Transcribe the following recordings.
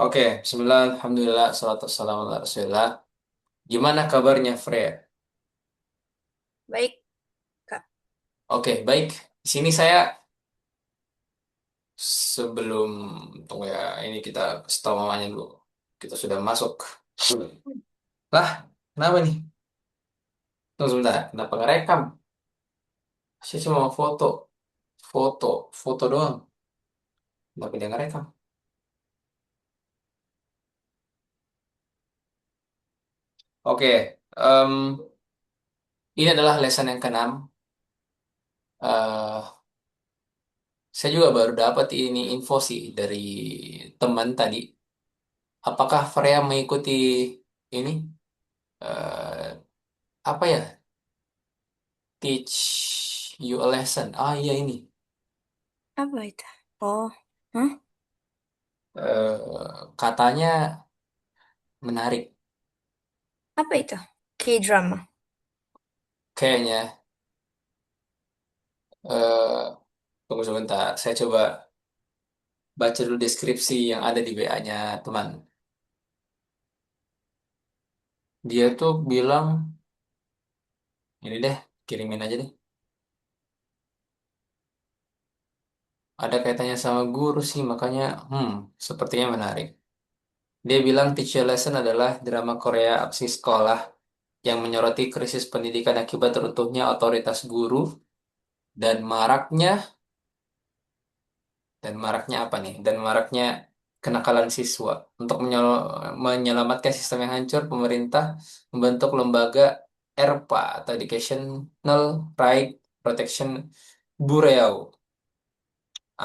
Oke, Bismillah, Alhamdulillah, salatu wassalamu ala Rasulillah. Gimana kabarnya, Freya? Baik, Kak. Oke, baik. Di sini saya sebelum tunggu ya, ini kita kasih tahu mamanya dulu. Kita sudah masuk. Lah, kenapa nih? Tunggu sebentar, kenapa nggak rekam? Saya cuma mau foto, foto, foto doang. Kenapa dia nggak rekam? Oke, ini adalah lesson yang keenam. Eh, saya juga baru dapat ini info sih dari teman tadi. Apakah Freya mengikuti ini? Apa ya? Teach you a lesson. Ah iya ini. Apa itu? Oh, hah? Katanya menarik. Apa itu? K-drama. Kayaknya. eh Tunggu sebentar. Saya coba baca dulu deskripsi yang ada di WA-nya teman. Dia tuh bilang, ini deh, kirimin aja deh. Ada kaitannya sama guru sih, makanya, sepertinya menarik. Dia bilang Teach You a Lesson adalah drama Korea aksi sekolah yang menyoroti krisis pendidikan akibat runtuhnya otoritas guru dan maraknya apa nih? Dan maraknya kenakalan siswa. Untuk menyelamatkan sistem yang hancur, pemerintah membentuk lembaga ERPA atau Educational Right Protection Bureau.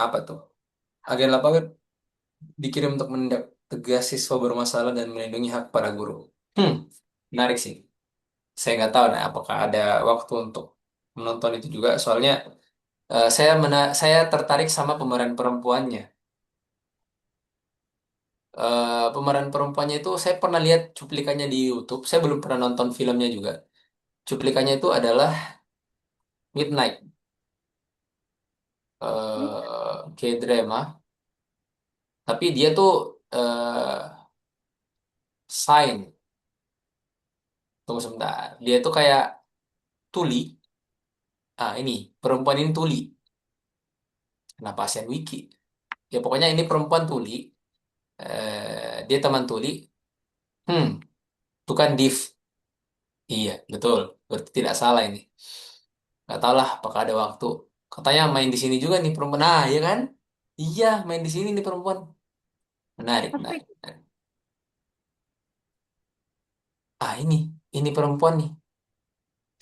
Apa tuh? Agen lapangan dikirim untuk menindak tegas siswa bermasalah dan melindungi hak para guru. Hmm, Menarik sih. Saya nggak tahu nah apakah ada waktu untuk menonton itu juga. Soalnya saya tertarik sama pemeran perempuannya. Pemeran perempuannya itu saya pernah lihat cuplikannya di YouTube. Saya belum pernah nonton filmnya juga. Cuplikannya itu adalah Midnight, K-drama. Tapi dia tuh sign. Tunggu sebentar. Dia tuh kayak tuli. Ah ini perempuan ini tuli. Kenapa ASEAN Wiki? Ya pokoknya ini perempuan tuli. Dia teman tuli. Hmm, Itu kan div. Iya betul. Berarti tidak salah ini. Gak tahu lah apakah ada waktu. Katanya main di sini juga nih perempuan. Nah, ya kan? Iya, main di sini nih perempuan. Menarik, Apa menarik. itu? Menarik. Ah, ini perempuan nih.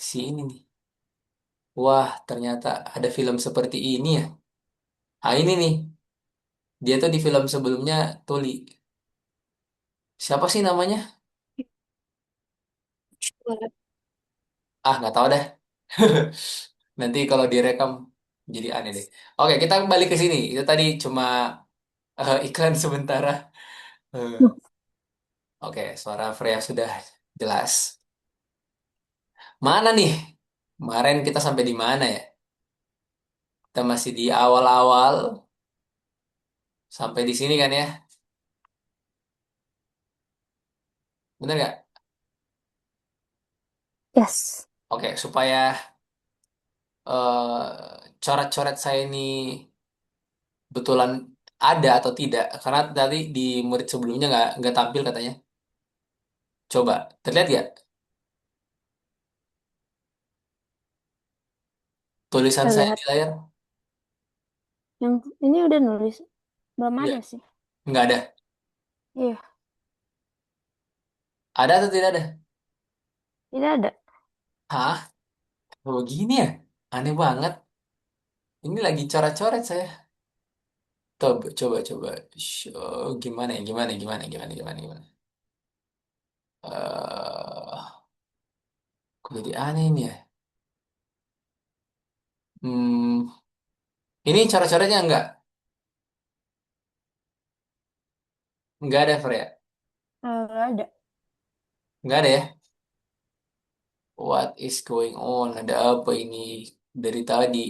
Si ini nih. Wah, ternyata ada film seperti ini ya. Ah, ini nih. Dia tuh di film sebelumnya Tuli. Siapa sih namanya? Ah, nggak tahu deh. Nanti kalau direkam jadi aneh deh. Oke, kita kembali ke sini. Itu tadi cuma iklan sementara. Eh, oke, suara Freya sudah jelas. Mana nih? Kemarin kita sampai di mana ya? Kita masih di awal-awal sampai di sini kan ya? Bener nggak? Yes. Oke, supaya coret-coret saya ini betulan ada atau tidak, karena tadi di murid sebelumnya nggak tampil katanya. Coba, terlihat ya tulisan Saya saya lihat. di layar? Yang ini udah nulis. Belum Iya, ada sih. nggak ada. Iya, Ada atau tidak ada? tidak ada. Hah? Oh, begini ya? Aneh banget. Ini lagi coret-coret saya. Coba, coba, coba. Gimana ya? Gimana, gimana, gimana, gimana, gimana? Kok jadi aneh ini ya? Hmm, ini coret-coretnya nggak ada, Freya. Nggak ada. Nggak ada ya? What is going on? Ada apa ini dari tadi?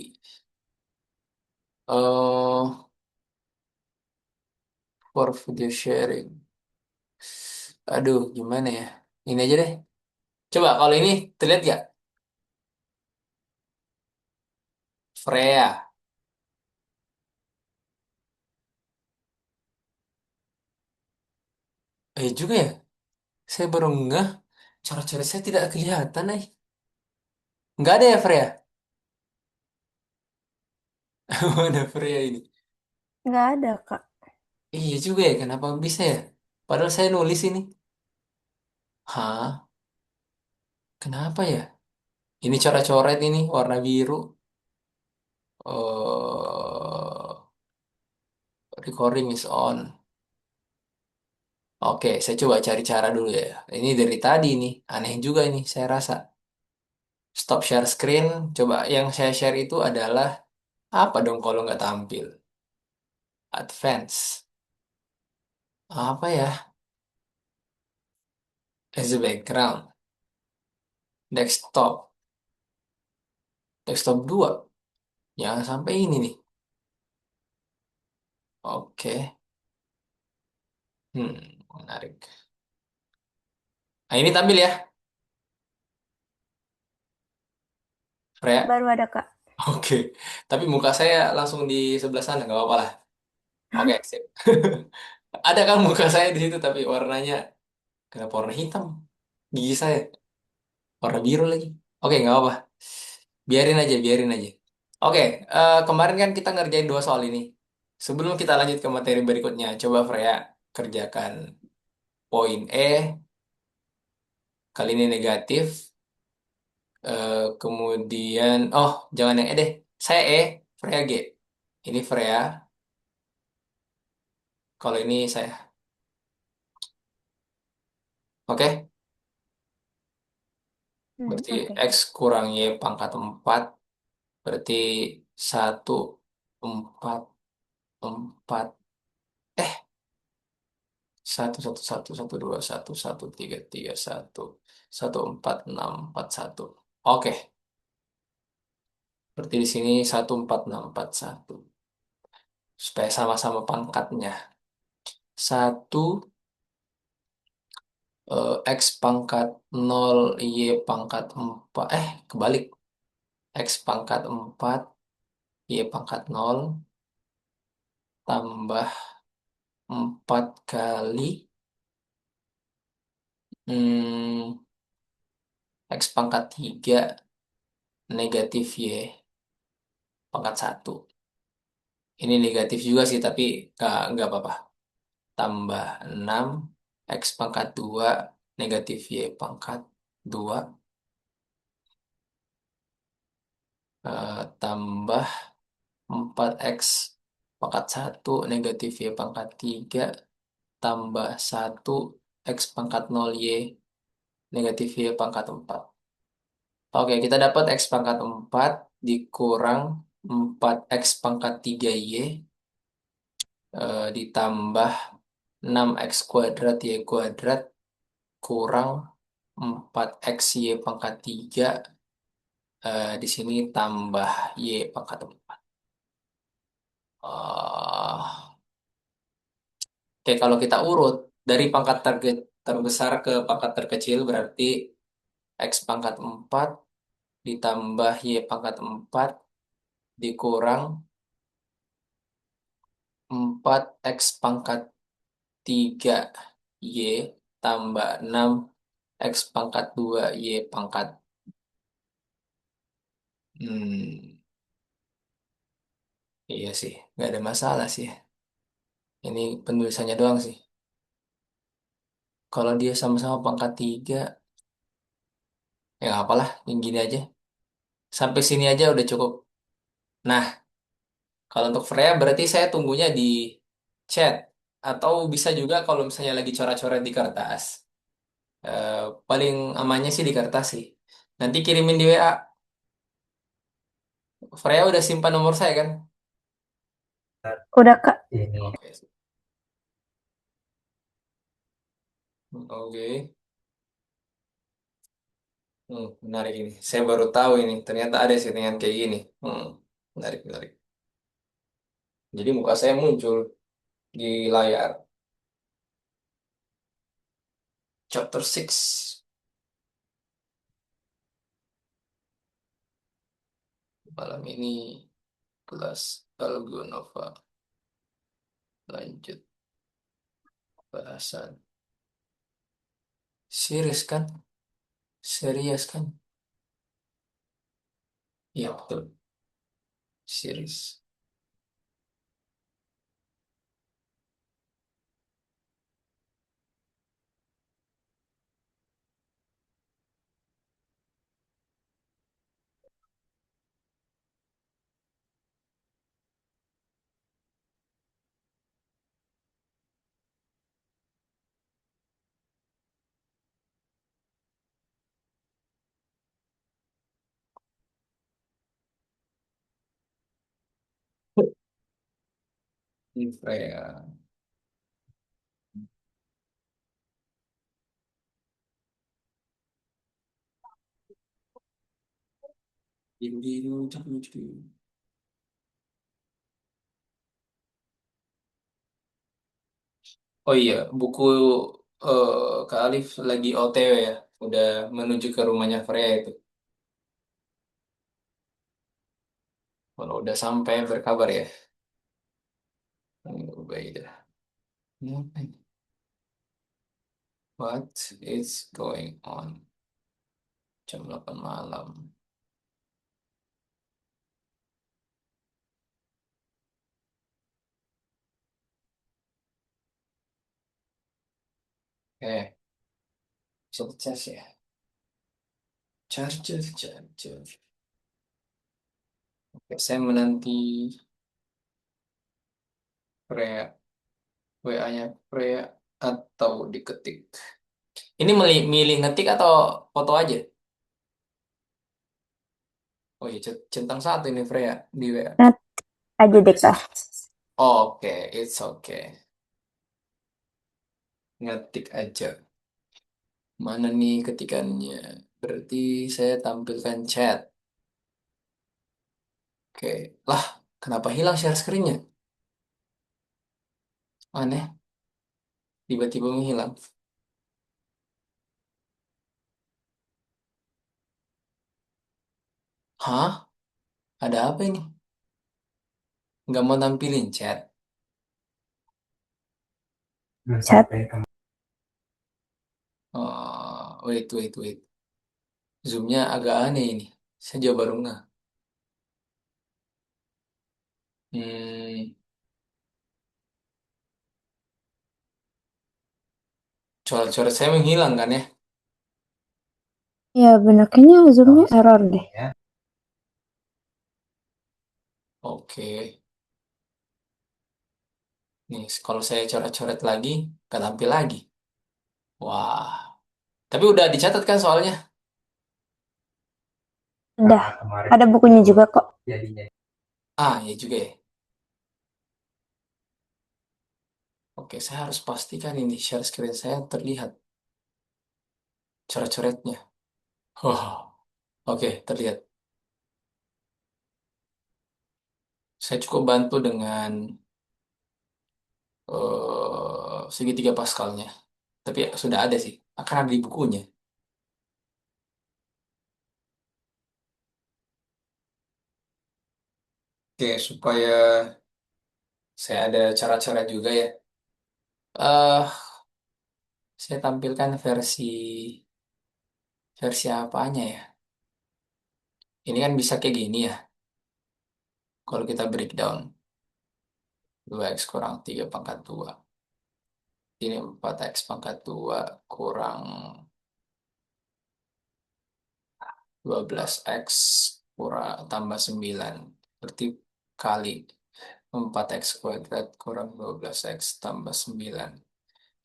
eh for video sharing. Aduh, gimana ya? Ini aja deh. Coba kalau ini terlihat gak? Freya. Juga ya. Saya baru ngeh. Coret-coret saya tidak kelihatan, eh. Nggak ada ya Freya? Mana Freya ini? Nggak ada, Kak. Iya juga ya, kenapa bisa ya? Padahal saya nulis ini. Hah? Kenapa ya? Ini coret-coret ini, warna biru. Recording is on. Oke, saya coba cari cara dulu ya. Ini dari tadi nih, aneh juga ini, saya rasa. Stop share screen. Coba yang saya share itu adalah apa dong kalau nggak tampil? Advance. Apa ya? As a background. Desktop. Desktop 2. Jangan sampai ini nih. Oke. Menarik. Nah, ini tampil ya, Freya. Baru ada, Kak. Oke. Tapi muka saya langsung di sebelah sana, nggak apa-apa lah. Oke, sip. Ada kan muka saya di situ, tapi warnanya kenapa warna hitam? Gigi saya warna biru lagi. Oke, nggak apa-apa. Biarin aja, biarin aja. Oke, kemarin kan kita ngerjain dua soal ini. Sebelum kita lanjut ke materi berikutnya, coba Freya kerjakan poin E, kali ini negatif. Kemudian, oh jangan yang E deh. Saya E, Freya G. Ini Freya, kalau ini saya. Oke, berarti Oke. X kurang Y pangkat 4. Berarti 1, 4, 4. Eh, 1, 1, 1, 1, 2, 1, 1, 3, 3, 1, 1, 4, 6, 4, 1. Oke, berarti di sini 1, 4, 6, 4, 1. Supaya sama-sama pangkatnya. 1, X pangkat 0, Y pangkat 4. Kebalik. X pangkat 4, Y pangkat 0, tambah 4 kali hmm, X pangkat 3 negatif Y pangkat 1. Ini negatif juga sih, tapi nggak apa-apa. Tambah 6 X pangkat 2 negatif Y pangkat 2, tambah 4X pangkat 1 negatif Y pangkat 3, tambah 1 X pangkat 0 Y negatif Y pangkat 4. Oke, kita dapat X pangkat 4 dikurang 4X pangkat 3Y, ditambah 6X kuadrat Y kuadrat kurang 4XY pangkat 3, di sini tambah Y pangkat 4. Oke, kalau kita urut dari pangkat target terbesar ke pangkat terkecil berarti X pangkat 4 ditambah Y pangkat 4 dikurang 4X pangkat 3 Y tambah 6X pangkat 2 Y pangkat. Hmm, iya sih, nggak ada masalah sih. Ini penulisannya doang sih. Kalau dia sama-sama pangkat 3, ya nggak apalah, yang gini aja. Sampai sini aja udah cukup. Nah, kalau untuk Freya berarti saya tunggunya di chat. Atau bisa juga kalau misalnya lagi coret-coret di kertas. Eh, paling amannya sih di kertas sih. Nanti kirimin di WA. Freya udah simpan nomor saya kan? Udah, Kak. Oke. Oke. Menarik ini. Saya baru tahu ini. Ternyata ada settingan kayak gini. Menarik, menarik. Jadi muka saya muncul di layar. Chapter 6. Malam ini kelas Algonova. Lanjut bahasan. Serius kan? Serius kan? Iya betul. Serius. Infra ya. Biru, biru. Oh iya, buku Kak Alif lagi OTW ya. Udah menuju ke rumahnya Freya itu. Kalau udah sampai berkabar ya. Baik dah. Ngapain? What is going on? Jam 8 malam. Sukses ya. Charger, charger. Oke, saya menanti Freya. WA-nya Freya atau diketik. Ini milih ngetik atau foto aja? Oh iya, centang satu ini Freya di WA. Nat aja deh kak. Oke, it's okay. Ngetik aja. Mana nih ketikannya? Berarti saya tampilkan chat. Oke. Lah, kenapa hilang share screen-nya? Aneh, tiba-tiba menghilang. Hah? Ada apa ini? Nggak mau nampilin chat? Chat. Oh, wait, wait, wait. Zoom-nya agak aneh ini. Saya juga baru nggak. Hmm, coret-coret saya menghilang kan ya? Ya bener, kayaknya zoomnya error deh. Oke. Nih, kalau saya coret-coret lagi, nggak tampil lagi. Wah. Tapi udah dicatat kan soalnya? Udah, ada bukunya juga kok. Ah, ya juga ya. Oke, saya harus pastikan ini share screen saya terlihat coret-coretnya. Oh, oke, terlihat. Saya cukup bantu dengan segitiga paskalnya. Tapi ya, sudah ada sih. Akan ada di bukunya. Oke, supaya saya ada cara-cara juga ya. eh saya tampilkan versi apanya ya. Ini kan bisa kayak gini ya. Kalau kita breakdown. 2x kurang 3 pangkat 2. Ini 4x pangkat 2 kurang 12x kurang tambah 9. Berarti kali 4x kuadrat kurang 12x tambah 9.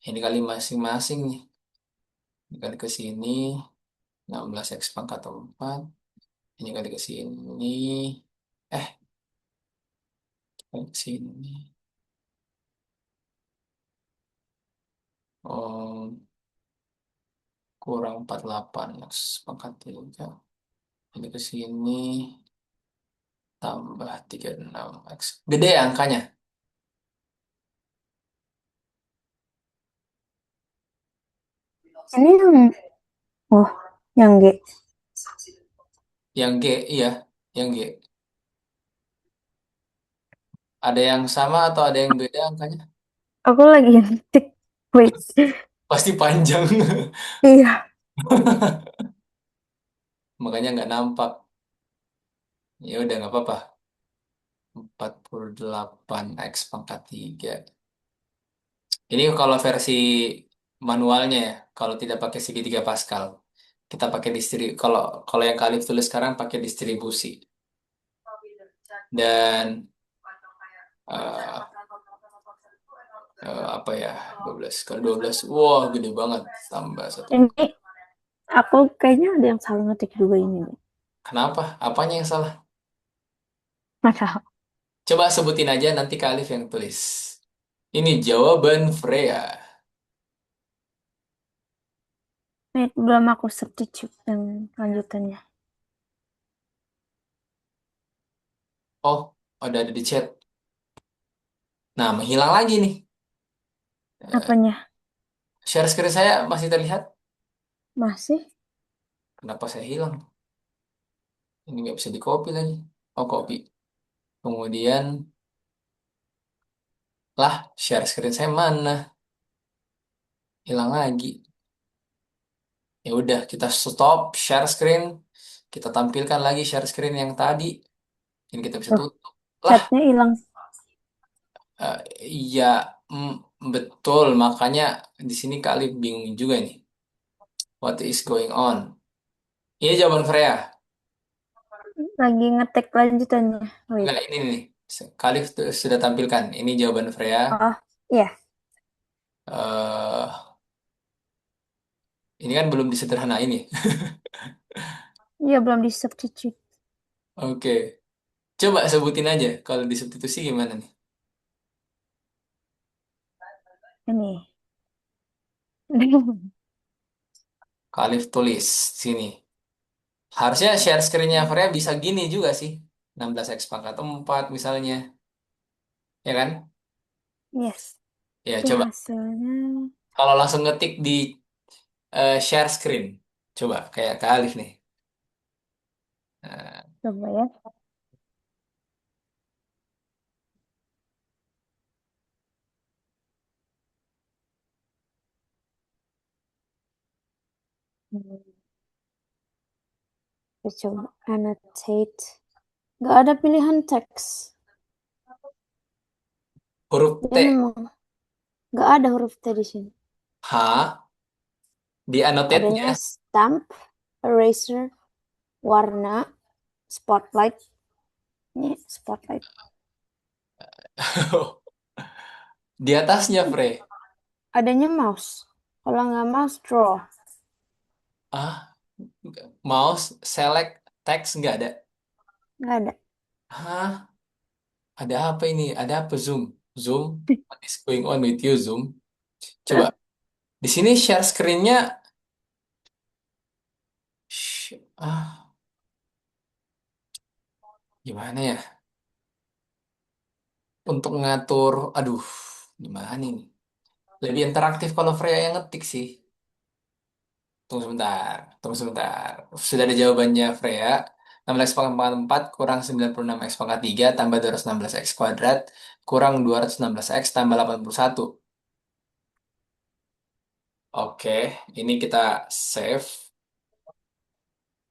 Ini kali masing-masing nih. Ini kali ke sini 16x pangkat 4. Ini kali ke sini. Eh, kali ke sini. Oh, kurang 48 x pangkat 3. Ini ke sini tambah 36x. Gede ya angkanya? Ini yang, oh, yang G. Yang G, iya, yang G. Ada yang sama atau ada yang beda angkanya? Aku lagi ngetik. Wait. Pasti panjang. Iya. Makanya nggak nampak. Ya udah nggak apa-apa. 48 X pangkat 3. Ini kalau versi manualnya ya, kalau tidak pakai segitiga Pascal. Kita pakai kalau kalau yang Khalif tulis sekarang pakai distribusi. Dan eh, apa ya? 12 kali 12. Wah, gede banget. Tambah satu. Ini aku kayaknya ada yang salah ngetik juga ini nih. Kenapa? Apanya yang salah? Masa Coba sebutin aja nanti Khalif yang tulis. Ini jawaban Freya. ini belum aku substitute yang lanjutannya. Oh, ada di chat. Nah, menghilang lagi nih. Eh, Apanya? Share screen saya masih terlihat. Masih? Kenapa saya hilang? Ini nggak bisa di copy lagi. Oh, copy. Kemudian, lah, share screen saya mana? Hilang lagi. Ya udah, kita stop share screen. Kita tampilkan lagi share screen yang tadi. Ini kita bisa Tuh, tutup. Lah, chatnya hilang. eh, iya, mm, betul. Makanya di sini kali bingung juga nih. What is going on? Ini jawaban Freya. Lagi ngetik lanjutannya. Wait. Enggak, ini nih. Kali sudah tampilkan. Ini jawaban Freya. Oh, iya. eh ini kan belum disederhanain ya. Iya, belum di substitute. Oke. Coba sebutin aja kalau disubstitusi gimana nih? Ini. Kalif tulis sini. Harusnya share screen-nya Freya bisa gini juga sih. 16x pangkat 4 misalnya. Ya kan? Yes. Ya, Tapi coba. hasilnya Kalau langsung ngetik di share screen. Coba, kayak ke Alif nih. Nah, coba ya. Hmm, kita coba annotate. Gak ada pilihan teks. huruf Dia T. memang gak ada huruf T di sini. H. Di Adanya annotate-nya. stamp, eraser, warna, spotlight. Ini spotlight. Di atasnya, Frey. Adanya mouse. Kalau nggak mouse, draw. Ah, mouse, select, text nggak ada. Nggak ada. Hah? Ada apa ini? Ada apa Zoom? Zoom? What is going on with you, Zoom? Coba. Di sini share screen-nya. Ah, gimana ya? Untuk ngatur, aduh, gimana ini? Lebih interaktif kalau Freya yang ngetik sih. Tunggu sebentar, tunggu sebentar. Sudah ada jawabannya Freya. 16 pangkat 4 kurang 96 X pangkat 3 tambah 216 X kuadrat kurang 216 X tambah 81. Oke, ini kita save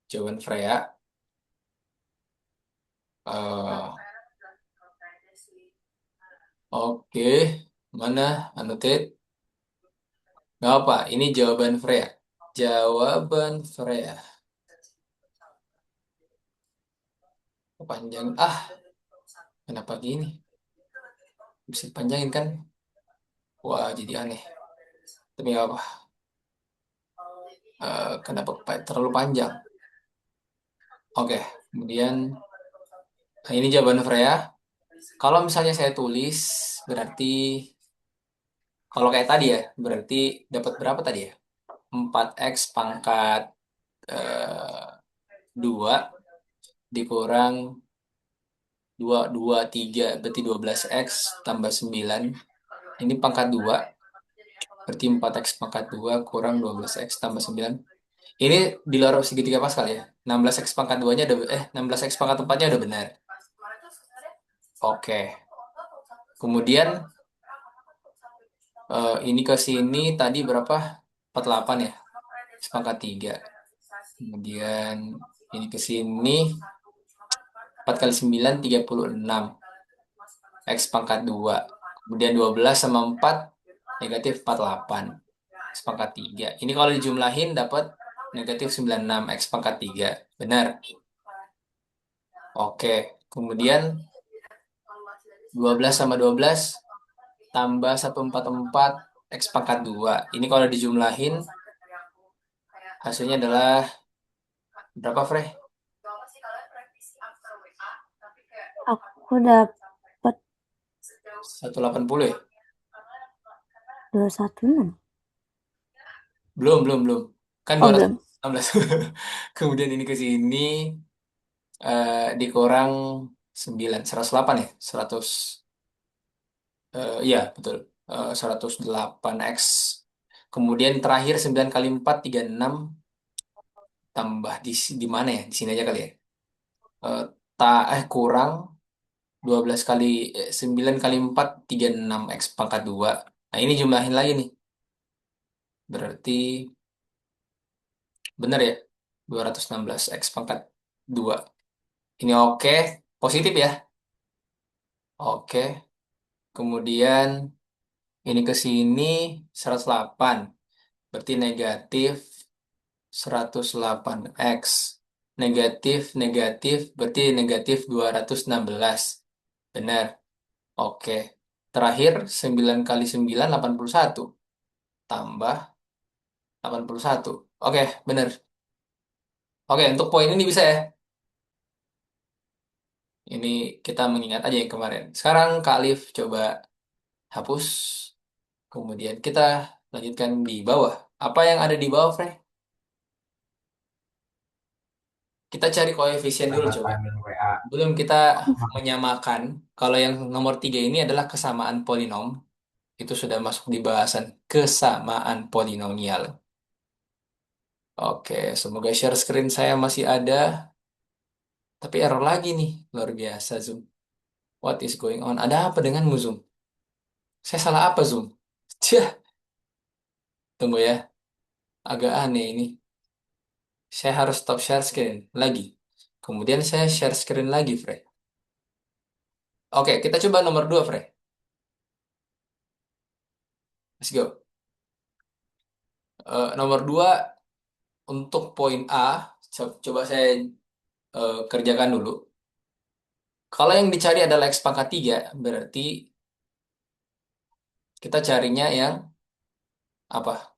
jawaban Freya. Eh, oke, mana annotate? Nggak apa, ini jawaban Freya. Jawaban Freya. Panjang. Ah, kenapa gini? Bisa dipanjangin kan? Wah, jadi aneh. Tapi nggak apa. Kenapa terlalu panjang? Oke, kemudian nah ini jawaban Freya. Kalau misalnya saya tulis, berarti kalau kayak tadi ya, berarti dapat berapa tadi ya? 4x pangkat eh, 2 dikurang 2 3 berarti 12x tambah 9. Ini pangkat 2 Berarti 4x pangkat 2 kurang 12x tambah 9. Ini di luar segitiga Pascal ya. 16x pangkat 2-nya udah 16x pangkat 4-nya udah benar. Oke. Kemudian ini ke sini tadi berapa? 48 ya. X pangkat 3. Kemudian ini ke sini 4 kali 9 36. X pangkat 2. Kemudian 12 sama 4 negatif 48. X pangkat 3. Ini kalau dijumlahin dapat negatif 96 X pangkat 3. Benar. Oke. Kemudian 12 sama 12 tambah 144 X pangkat 2. Ini kalau dijumlahin hasilnya adalah berapa, Frey? Aku dapat 180 ya? 216. Belum, belum, belum. Kan Oh, belum. 216. Kemudian ini ke sini dikurang 9, 108 ya? 100, iya, betul. 108X. Kemudian terakhir 9 kali 4, 36. Tambah di mana ya? Di sini aja kali ya. Eh, kurang 12 kali 9 kali 4 36 X pangkat 2. Nah, ini jumlahin lagi nih. Berarti benar ya? 216 X pangkat 2. Ini oke, positif ya. Oke. Kemudian ini ke sini 108. Berarti negatif 108X. Negatif, negatif, berarti negatif 216. Benar. Oke. Terakhir 9 kali 9 81. Tambah 81. Oke, benar. Oke, untuk poin ini bisa ya. Ini kita mengingat aja yang kemarin. Sekarang Kak Alif coba hapus. Kemudian kita lanjutkan di bawah. Apa yang ada di bawah, Frey? Kita cari koefisien dulu coba. Belum kita menyamakan. Kalau yang nomor 3 ini adalah kesamaan polinom. Itu sudah masuk di bahasan kesamaan polinomial. Oke, semoga share screen saya masih ada. Tapi error lagi nih. Luar biasa, Zoom. What is going on? Ada apa denganmu, Zoom? Saya salah apa, Zoom? Cih, tunggu ya. Agak aneh ini. Saya harus stop share screen lagi. Kemudian saya share screen lagi, Frey. Oke, kita coba nomor 2, Frey. Let's go. Nomor 2 untuk poin A. Coba saya kerjakan dulu. Kalau yang dicari adalah X pangkat 3, berarti kita carinya yang apa?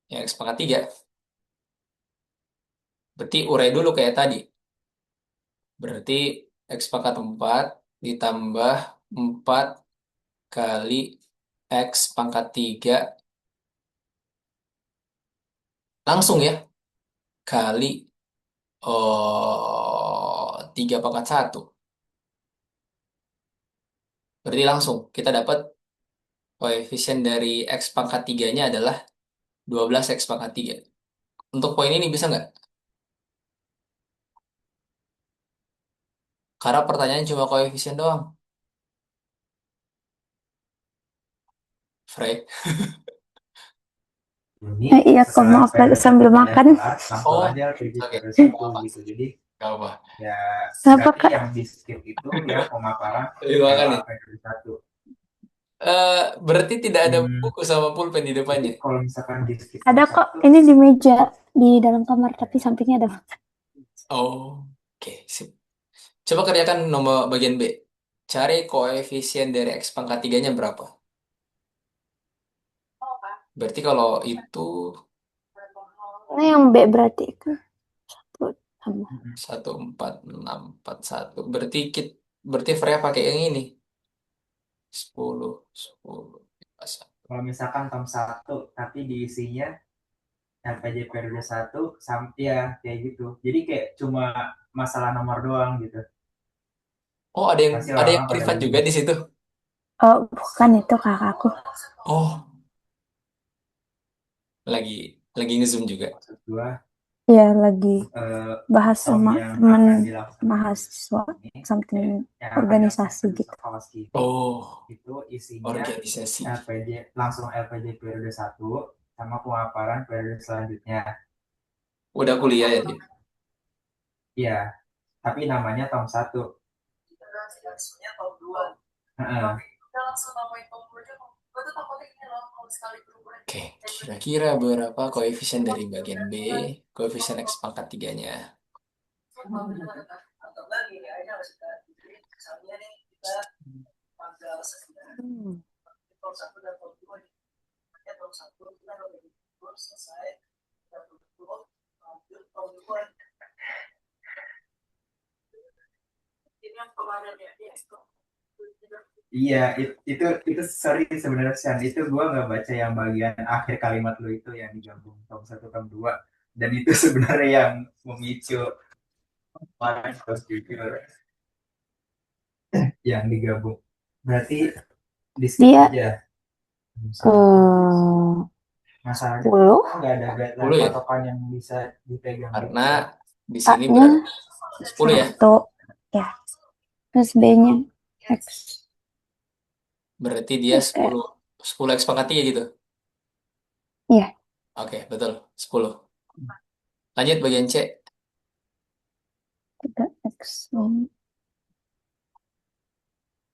Yang X pangkat 3. Berarti urai dulu kayak tadi. Berarti X pangkat 4 ditambah 4 kali X pangkat 3 langsung ya. Kali 3 pangkat 1. Berarti langsung kita dapat koefisien dari X pangkat 3-nya adalah 12 X pangkat 3. Untuk poin ini bisa nggak? Karena pertanyaannya cuma koefisien doang. Frey. Iya, kok maaf lagi sambil makan. Oh, oke. Nggak apa. Nggak apa. Kenapa, Kak? Terima kasih. Berarti tidak ada buku sama pulpen di depannya. Ada kok, ini di meja di dalam kamar, tapi sampingnya ada. Oh, oke, sip. Coba kerjakan nomor bagian B. Cari koefisien dari X pangkat 3-nya berapa? Berarti kalau itu Ini yang B berarti kan satu tambah. 14641. Berarti Freya pakai yang ini. 10, 10. Kalau misalkan tom satu tapi diisinya LPJ periode satu sampai ya kayak gitu. Jadi kayak cuma masalah nomor doang gitu. Oh, ada yang Pasti ada orang-orang yang pada privat juga bingung. di situ. Oh, bukan itu kakakku. Oh, Lagi lagi ngezoom juga. Maksud gua Ya, lagi bahas tom sama yang teman akan dilaksanakan mahasiswa, ini something yang akan organisasi dilaksanakan gitu. kawas kita Oh, itu isinya organisasi. LPJ langsung LPJ periode satu sama pemaparan periode selanjutnya. Udah kuliah ya dia? Iya, tapi namanya tom satu. Heeh. Oke, kira-kira berapa koefisien dari bagian B, koefisien X pangkat tiganya? Hmm. Iya, itu sorry sebenarnya Sian, itu gua nggak baca yang bagian akhir kalimat lu itu yang digabung tom satu tom dua, dan itu sebenarnya yang memicu marah harus jujur yang digabung. Berarti di skip Dia aja. eh Masalahnya 10 nggak ada guideline 10 ya? patokan yang bisa dipegang gitu Karena kan. di sini A-nya berarti 10 ya? 1 ya, terus B-nya X. Berarti dia Terus kayak 10 X pangkat 3 gitu. iya, Oke, betul. 10. Lanjut bagian C. 3X.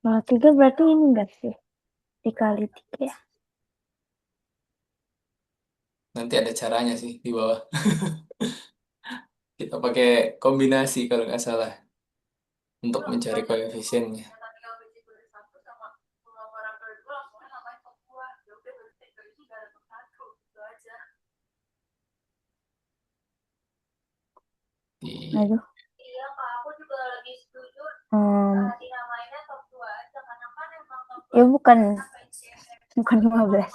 Kalau 3 berarti ini enggak sih? Dikali 3 ya. Nanti ada caranya sih di bawah. Kita pakai kombinasi kalau nggak salah untuk mencari koefisiennya. Di Aduh. Hmm, ya bukan bukan 15.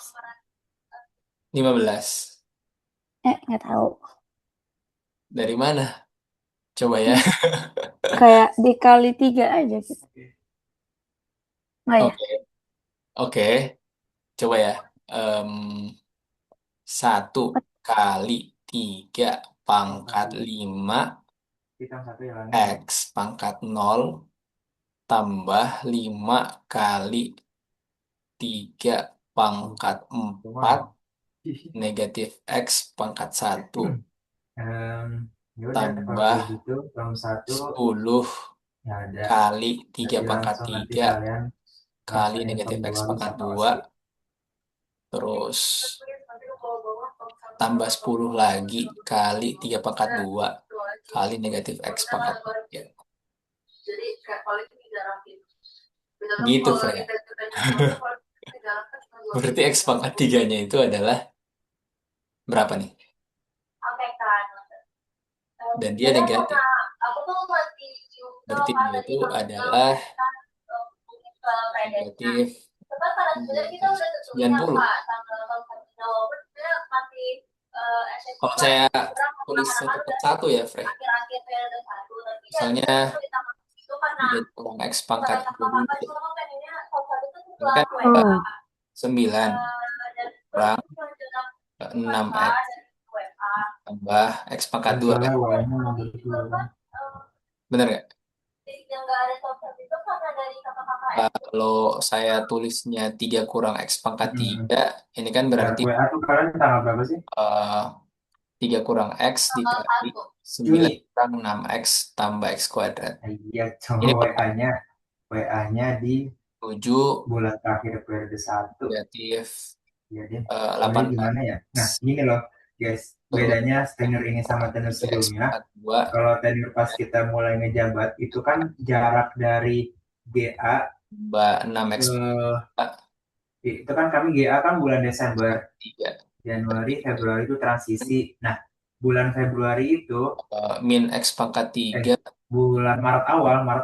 15. Nggak tahu. Dari mana? Coba ya. Kayak dikali 3 aja gitu. Oh ya, Oke, oke. Coba ya. Em, 1 kali 3 pangkat 5 Kita satu yang lainnya X pangkat 0 tambah 5 kali 3 pangkat cuma 4 negatif X pangkat 1 ya udah kalau tambah kayak gitu tom satu 10 ya ada, kali 3 jadi pangkat langsung nanti 3 kalian kali rasain tom negatif X 2 bisa pangkat 2 pasti. terus tambah 10 lagi kali 3 pangkat 2 kali negatif X pangkat 3. Gitu, Freya. Berarti X pangkat 3-nya itu adalah berapa nih? Dan dia negatif. Berarti dia itu adalah negatif 90. Kalau saya tulis satu per satu ya, Frey. Misalnya 3 kurang X pangkat 20. Ini kan hmm. 9 kurang 6X tambah X pangkat 2 kan? Soalnya awalnya nomor 2 kan. Bener nggak? Kalau saya tulisnya 3 kurang X pangkat Hmm. 3, ini kan Ya, berarti WA tuh kalian tanggal berapa sih? eh, 3 kurang X dikali 9 Juni. kurang 6X tambah X kuadrat. Iya, coba Ini WA-nya di 7 bulan terakhir periode satu. negatif Ya deh. Soalnya 18 gimana ya? Nah, gini loh, guys. terus Bedanya tenur ini sama tenur 3X sebelumnya. pangkat 2 Kalau tenur pas kita mulai ngejabat, itu kan jarak dari GA tambah 6X ke itu kan kami GA kan bulan Desember, pangkat 3. Januari, Februari itu transisi. Nah, bulan Februari itu Min X pangkat eh 3 bulan Maret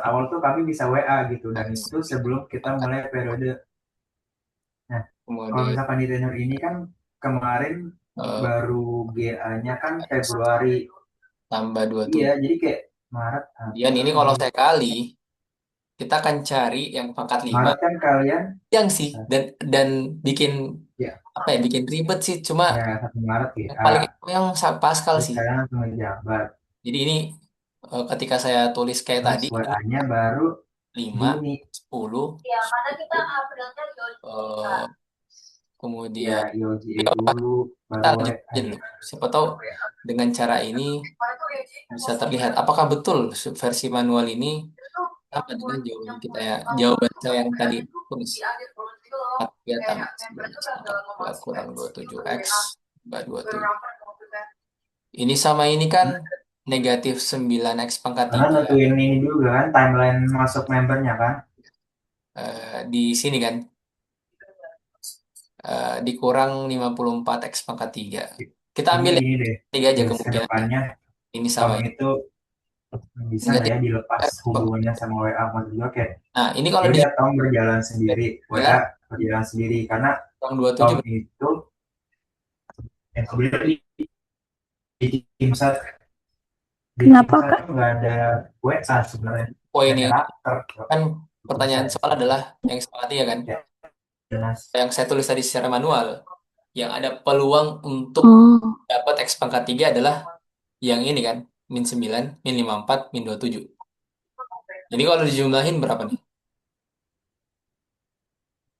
awal tuh kami bisa WA gitu, dan X itu sebelum kita pangkat mulai periode. Nah, kalau kemudian misalkan di tenor ini kan kemarin eh, baru GA-nya kan Februari. tambah Iya, 27. jadi kayak Maret, Kemudian April, ini kalau Mei. saya kali kita akan cari yang pangkat 5 Maret kan kalian yang sih dan bikin ya apa ya bikin ribet sih cuma ya 1 Maret yang WA paling yang Pascal terus sih. kalian langsung ngejabat Jadi ini ketika saya tulis kayak terus tadi WA-nya baru 5 Juni 10 eh, ya kemudian IOGA dulu kita baru lanjut WA aja ya. dulu. Siapa tahu dengan cara ini bisa terlihat apakah betul versi manual ini sama dengan jawaban kita ya. Jawaban saya yang tadi tulis 43 tambah 11 pangkat 2 kurang 27 X tambah 27. Ini sama ini kan negatif 9 X pangkat Karena 3 nentuin ini juga kan timeline masuk membernya kan. di sini kan dikurang 54 X pangkat 3. Kita Ini ambil yang gini deh, 3 aja guys, ke kemungkinan depannya ini Tom sama ini. itu bisa Negatif. nggak ya dilepas hubungannya sama WA, maksud gue kayak Nah, ini ya kalau di udah Tom berjalan sendiri, WA 9 berjalan sendiri karena kurang Tom 27 itu yang sebenarnya di tim satu di tim Kenapa, Kak? satu nggak ada WA sebenarnya, nggak ada poinnya rakter, kan bisa pertanyaan ya soal adalah yang seperti tiga kan ya jelas. yang saya tulis tadi secara manual yang ada peluang untuk Oh, dapat X pangkat 3 adalah yang ini kan min 9 min 54 min 27. Jadi kalau dijumlahin berapa nih?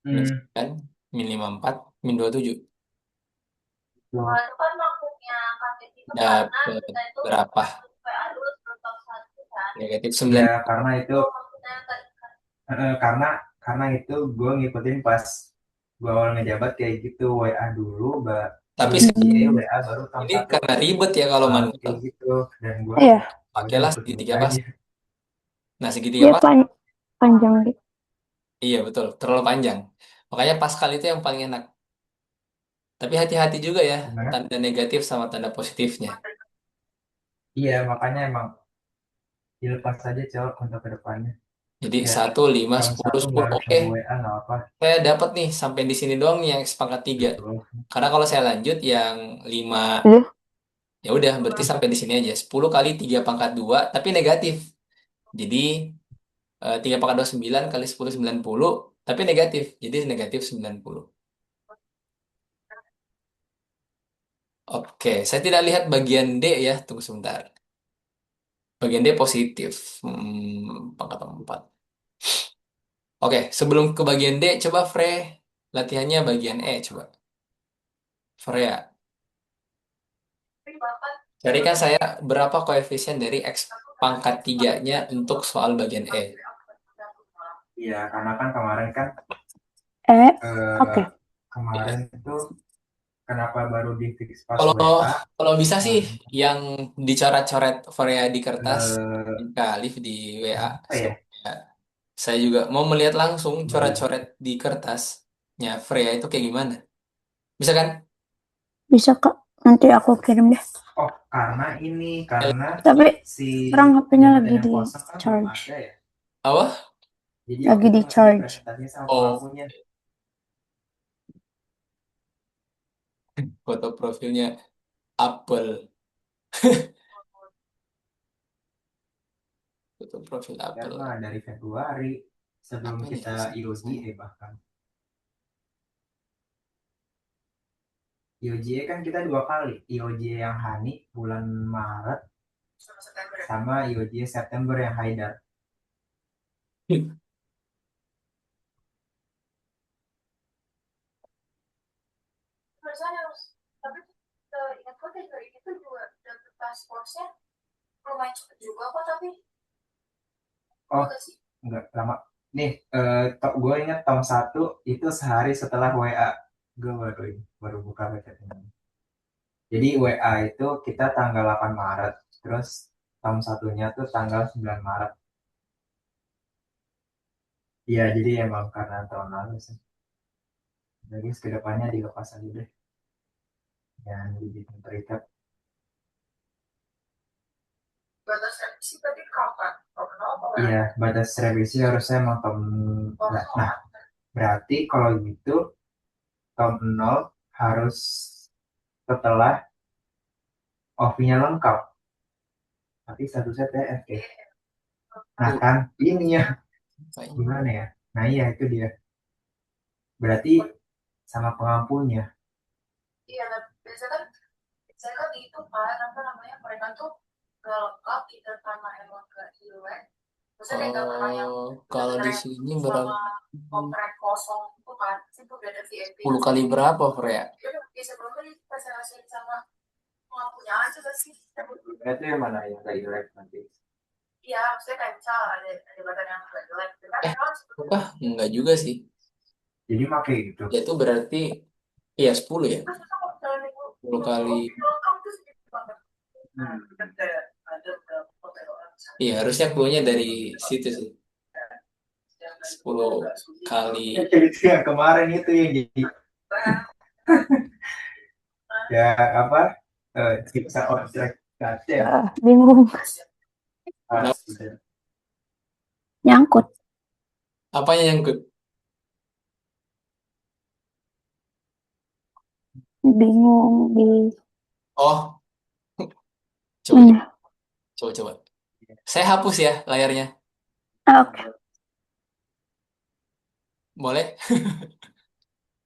Min Hmm, 9 min 54 min 27 tuh. dapat berapa? Negatif Ya 9. karena itu gue ngikutin pas gue awal ngejabat kayak gitu, WA dulu baru Tapi UGA, hmm. WA baru tahun ini satu karena ribet ya kalau manual. kayak gitu, dan gue Iya, ya udah Pakailah ngikut-ngikut segitiga pas. aja. Nah, segitiga dia pas. panjang gitu. Iya, betul. Terlalu panjang. Makanya Pascal itu yang paling enak. Tapi hati-hati juga ya, Gimana? tanda negatif sama tanda positifnya. Iya, makanya emang dilepas aja cowok untuk kedepannya. Jadi Ya 1, 5, tahun 10, satu nggak 10. harus Oke, ada WA nggak apa saya dapat nih sampai di sini doang nih yang sepakat 3. gitu. Karena kalau saya lanjut yang 5, Iya. ya udah berarti sampai di sini aja. 10 kali 3 pangkat 2, tapi negatif. Jadi 3 pangkat 2, 9 kali 10, 90, tapi negatif. Jadi negatif 90. Oke, saya tidak lihat bagian D ya. Tunggu sebentar. Bagian D positif. Pangkat 4. Oke, sebelum ke bagian D, coba Frey latihannya bagian E coba. Freya, carikan saya berapa koefisien dari X pangkat 3-nya untuk soal bagian E. Iya, karena kan kemarin kan Oke. eh, kemarin itu kenapa baru di fix pas Kalau WA. kalau bisa sih eh, yang dicoret-coret Freya di kertas, eh, Alif di WA. apa ya, Saya juga mau melihat langsung baru coret-coret di kertasnya Freya itu kayak gimana. Bisa kan? Bisa, Kak. Nanti aku kirim deh. oh karena Tapi si sekarang HP-nya jabatan lagi yang di kosong kan belum charge. ada ya, Apa? jadi waktu Lagi itu di masih di charge. presentasinya sama Oh, pelakunya. foto profilnya Apple. Foto profil Dan Apple. mah dari Februari sebelum Apa nih kita hasilnya IOGA saya? bahkan IOGA kan kita 2 kali, IOGA yang Hani bulan Maret sama IOGA September yang Haidar. Oh enggak lama nih, gue ingat Tom satu itu sehari setelah WA gue baru buka website. Jadi WA itu kita tanggal 8 Maret, terus Tom satunya tuh tanggal 9 Maret. Iya, jadi emang karena tahun lalu sih. Jadi kedepannya dilepas aja deh, yang dibikin terikat. Iya, batas revisi harusnya emang Tom. Nah, berarti kalau gitu Tom 0 harus setelah OV-nya lengkap, tapi satu set TF ya. Nah Uh, kan ini ya, Kayaknya. Gimana ya? Nah iya itu dia. Berarti sama pengampunnya. Iya, tapi biasanya kan saya kan itu kan apa namanya mereka tuh nggak lengkap itu karena emang nggak relate. Maksudnya kayak nggak pernah yang Oh, kalau di bener-bener sini selama komplek kosong itu kan itu udah ada VIP 10 nya kali sendiri. berapa, Freya? Jadi bisa berapa nih presentasi sama pengampunya aja gak sih? Itu yang mana yang gak jelek nanti? Iya, maksudnya kayak misal ada badan yang nggak jelek, gitu kan Eh, emang sebetulnya apa? Enggak juga sih. Jadi pakai gitu. Ya itu berarti, iya 10 ya. pas kita kalau misalnya minggu 10 minggu kali. lengkap tuh sedikit banget. Nah, Hmm. kan kayak ada beberapa hotel orang Iya, harusnya clue-nya dari situ sih. yang nggak itu 10 nggak suci. kali. Itu yang kemarin itu yang jadi ya apa siksa ojek kaca Bingung. Kenapa? sudah. Nyangkut. Apanya yang ke? Bingung di Oh, coba, coba, mana. coba, coba. Saya hapus ya layarnya. Oke. Boleh?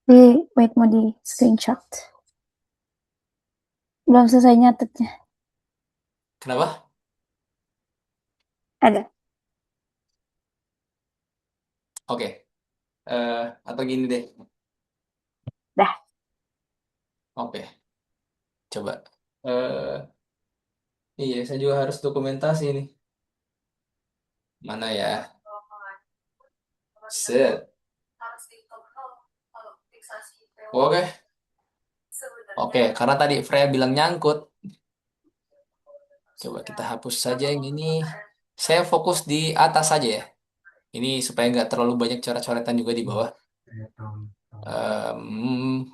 Di wait mau di screenshot. Belum selesai nyatetnya. Kenapa? Ada. Oke. Eh, atau gini deh. Dah. Oke, coba. Iya, saya juga harus dokumentasi nih. Mana ya? Set. Oke, oke. Karena tadi Freya bilang nyangkut. Coba kita hapus saja yang ini. Saya fokus di atas saja ya. Ini supaya nggak terlalu banyak coret-coretan juga di bawah. Em,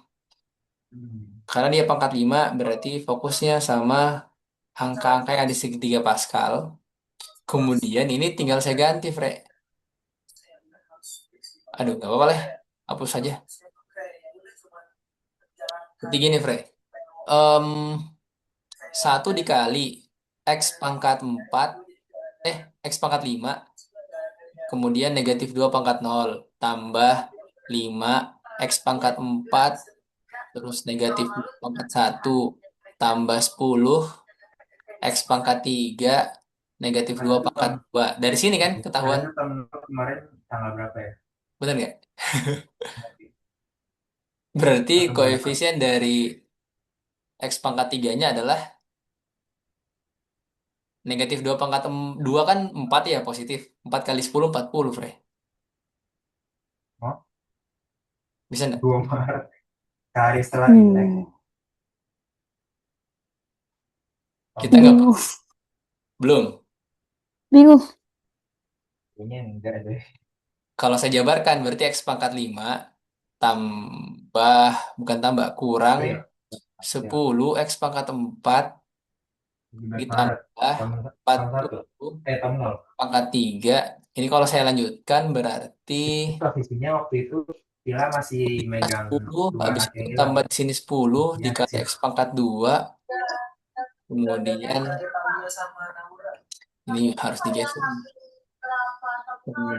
karena dia pangkat 5, berarti fokusnya sama angka-angka yang ada di segitiga Pascal. Kemudian ini tinggal saya ganti, Fre. Aduh, nggak apa-apa lah. Hapus saja. Seperti gini, Fre. Em, 1 dikali X pangkat 4, X pangkat 5, kemudian negatif 2 pangkat 0, tambah 5, X pangkat 4, terus negatif 2 pangkat 1, tambah 10, X pangkat 3, negatif Nah 2 itu pangkat 2. Dari sini kan nah ketahuan. itu tahun kemarin tanggal berapa ya? Bener nggak? Berarti Atau bulan apa? koefisien dari X pangkat 3-nya adalah negatif 2 pangkat 2 kan 4 ya positif. 4 kali 10, 40, Fre. Oh, Bisa nggak? 2 Maret sehari setelah Imlek. Kita Oke, nggak, Bingung. belum. Bingung. kayaknya enggak deh. Kalau saya jabarkan berarti X pangkat 5 tambah, bukan tambah, kurang Oh iya, ya. 10 X pangkat 4 17 Maret ditambah tahun tahun 1 40 tahun 0. pangkat 3. Ini kalau saya lanjutkan berarti Posisinya waktu itu Villa masih megang 10, dua habis anak itu yang hilang. tambah di sini 10 Dia dikali kecil. X pangkat 2. Kemudian ini harus digeser.